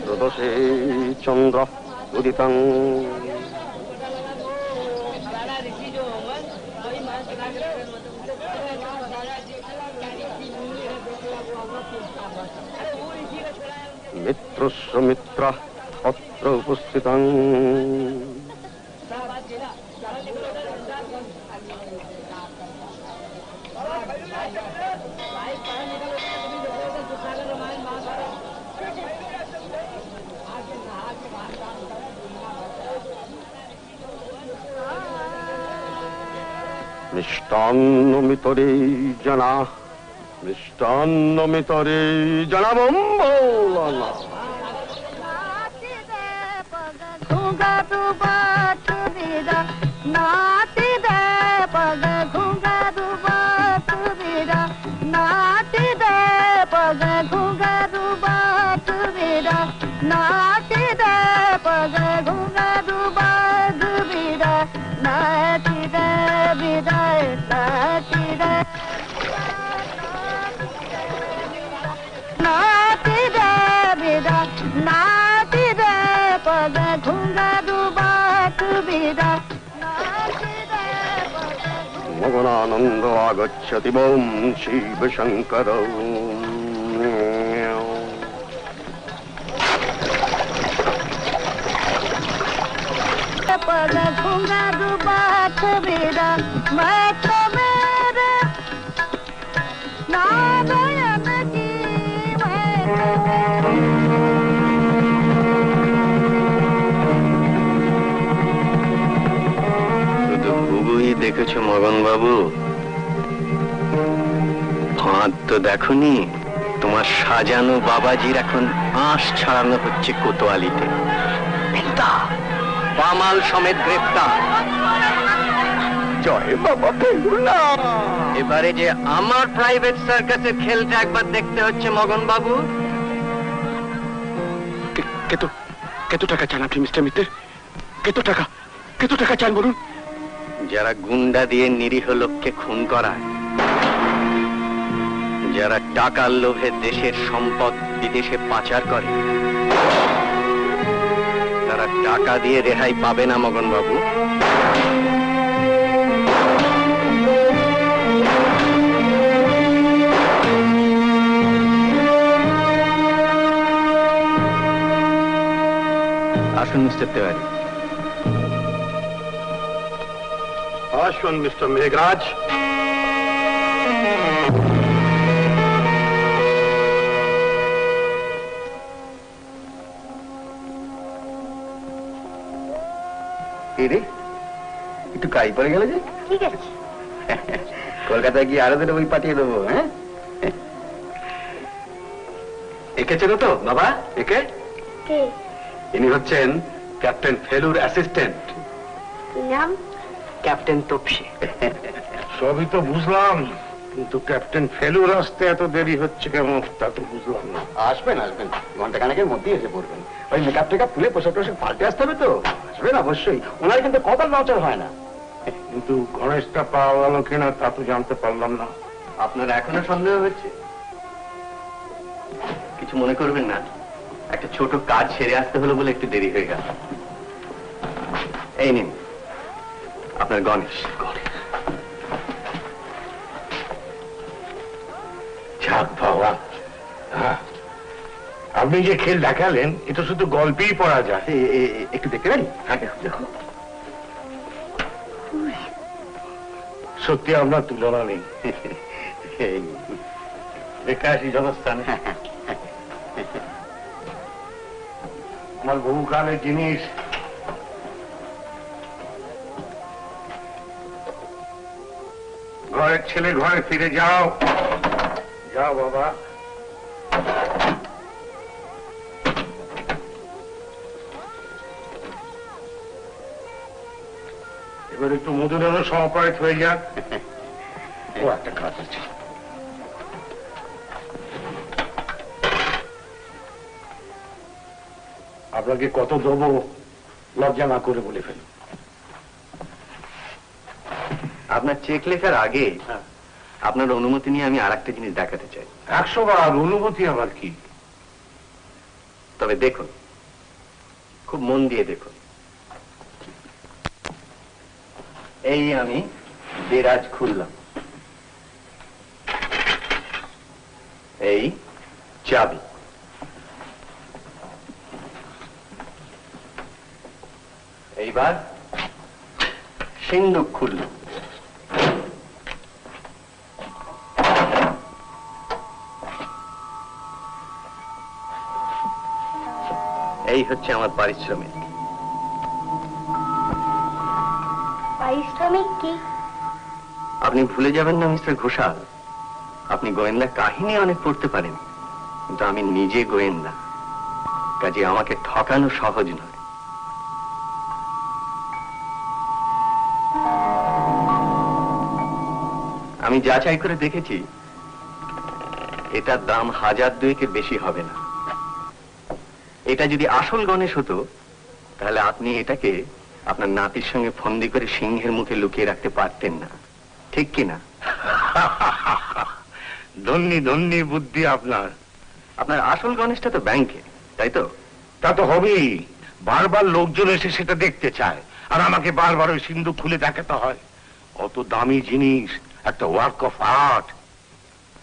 ত্রয়োদশে চন্দ্র উদিতং মিত্রস্য মিত্র অত্র উপস্থিতং। মিষ্টান্নমিতরে জনা, মিষ্টান্নমিতরে জনা বম ভোলানাথ। মগনানন্দ আগচ্ছতি বম শিব শঙ্কর। দেখেছো মগন বাবু, ফাঁদ তো দেখনি। তোমার সাজানো বাবাজির এখন আঁশ ছাড়ানো হচ্ছে কোতোয়ালিতে। পামাল সমেত গ্রেফতার। জয় বাবা ফেলুনা। এবারে যে আমার প্রাইভেট সার্কাসের খেলটা একবার দেখতে হচ্ছে মগন বাবু। কত টাকা চান আপনি মিস্টার মিত্র? কত টাকা চান বলুন? যারা গুন্ডা দিয়ে নিরীহ লোককে খুন করায়, যারা টাকার লোভে দেশের সম্পদ বিদেশে পাচার করে, তারা টাকা দিয়ে রেহাই পাবে না মগন বাবু। মিস্টার তেওয়ারি। আসুন মিস্টার মেঘরাজ। রে একটু কাই পড়ে গেল যে। ঠিক আছে, কলকাতায় গিয়ে আরো দুটো বই পাঠিয়ে দেবো। হ্যাঁ, একে চেনো তো বাবা? একে? কে? ইনি হচ্ছেন ক্যাপ্টেন ফেলুর অ্যাসিস্ট্যান্ট। কি নাম? ক্যাপ্টেন তপসি। সবই তো বুঝলাম, কিন্তু ক্যাপ্টেন ফেলুর আসতে এত দেরি হচ্ছে কেন তা তো বুঝলাম না। আসবেন আসবেন, ঘন্টা খানেকের মধ্যেই এসে পড়বেন। ওই মেকআপ টেকআপ তুলে পোশাক টোশাক পাল্টে আসতে হবে তো। আসবেন অবশ্যই, ওনার কিন্তু কপাল নচর হয় না। কিন্তু গণেশটা পাওয়া গেল কিনা তা তো জানতে পারলাম না। আপনার এখনো সন্দেহ হচ্ছে? কিছু মনে করবেন না, একটা ছোট কাজ সেরে আসতে হলো বলে একটু দেরি হয়ে গেল। এই নিন আপনার গণেশ। যাক বাবা, হ্যাঁ, আপনি যে খেল দেখালেন এটা শুধু গল্পেই পড়া যায়। একটু দেখতে পারি? হ্যাঁ দেখো। সত্যি আপনার তুলনা নেই। দেখে আসি জনস্থানে। আমার বহুকালের জিনিস। ঘরের ছেলে ঘরে ফিরে যাও। যাও বাবা। এবার একটু মধুরেরও সমপায়িত হয়ে যাক। ও একটা কাজ আছে। আপনাকে কত দেবো লজ্জা না করে বলে ফেল। আপনার চেক লেখার আগে আপনার অনুমতি নিয়ে আমি আর একটা জিনিস দেখাতে চাই। 100 বার অনুমতি আবার কি? তবে দেখুন, খুব মন দিয়ে দেখুন। এই আমি দেরাজ খুললাম, এই চাবি। এইবার সিন্ধুক খুললাম, এই হচ্ছে আমার পারিশ্রমিক। পারিশ্রমিক কি? আপনি ভুলে যাবেন না মিস্টার ঘোষাল, আপনি গোয়েন্দা কাহিনী অনেক পড়তে পারেন, কিন্তু আমি নিজে গোয়েন্দা, কাজে আমাকে ঠকানো সহজ নয়। আমি যাচাই করে দেখেছি, এটার দাম 1000 দুয়েকের বেশি হবে না। এটা যদি আসল গণেশ হতো তাহলে আপনি এটাকে আপনার নাতির সঙ্গে ফন্দি করে সিংহের মুখে লুকিয়ে রাখতে পারতেন না, ঠিক কিনা? ধন্যী ধন্যী বুদ্ধি আপনার। আপনার আসল গণেশটা তো ব্যাংকে, তাই তো? তা তো হবেই, বারবার লোকজন এসে সেটা দেখতে চায়, আর আমাকে বারবার ওই সিন্ধুক খুলে দেখাতে হয়। অত দামি জিনিস, একটা ওয়ার্ক অফ আর্ট।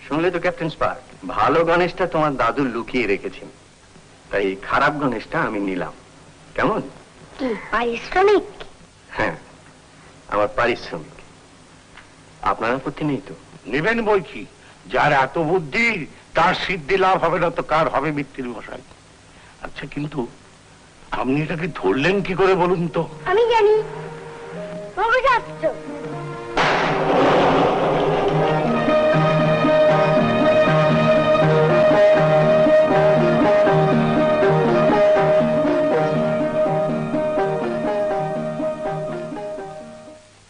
শুনলে তো ক্যাপ্টেন স্পার্ক, ভালো গণেশটা তোমার দাদু লুকিয়ে রেখেছেন, তাই খারাপ গণেশটা আমি নিলাম। কেমন? কি পারিশ্রমিক? হ্যাঁ, আমার পারিশ্রমিক। আপনার আপত্তি নেই তো? নেবেন বই কি, যার এত বুদ্ধি তার সিদ্ধি লাভ হবে না তো কার হবে মৃত্যুর মশাই। আচ্ছা, কিন্তু আপনি এটাকে ধরলেন কি করে বলুন তো? আমি জানি, মগজ আসছো।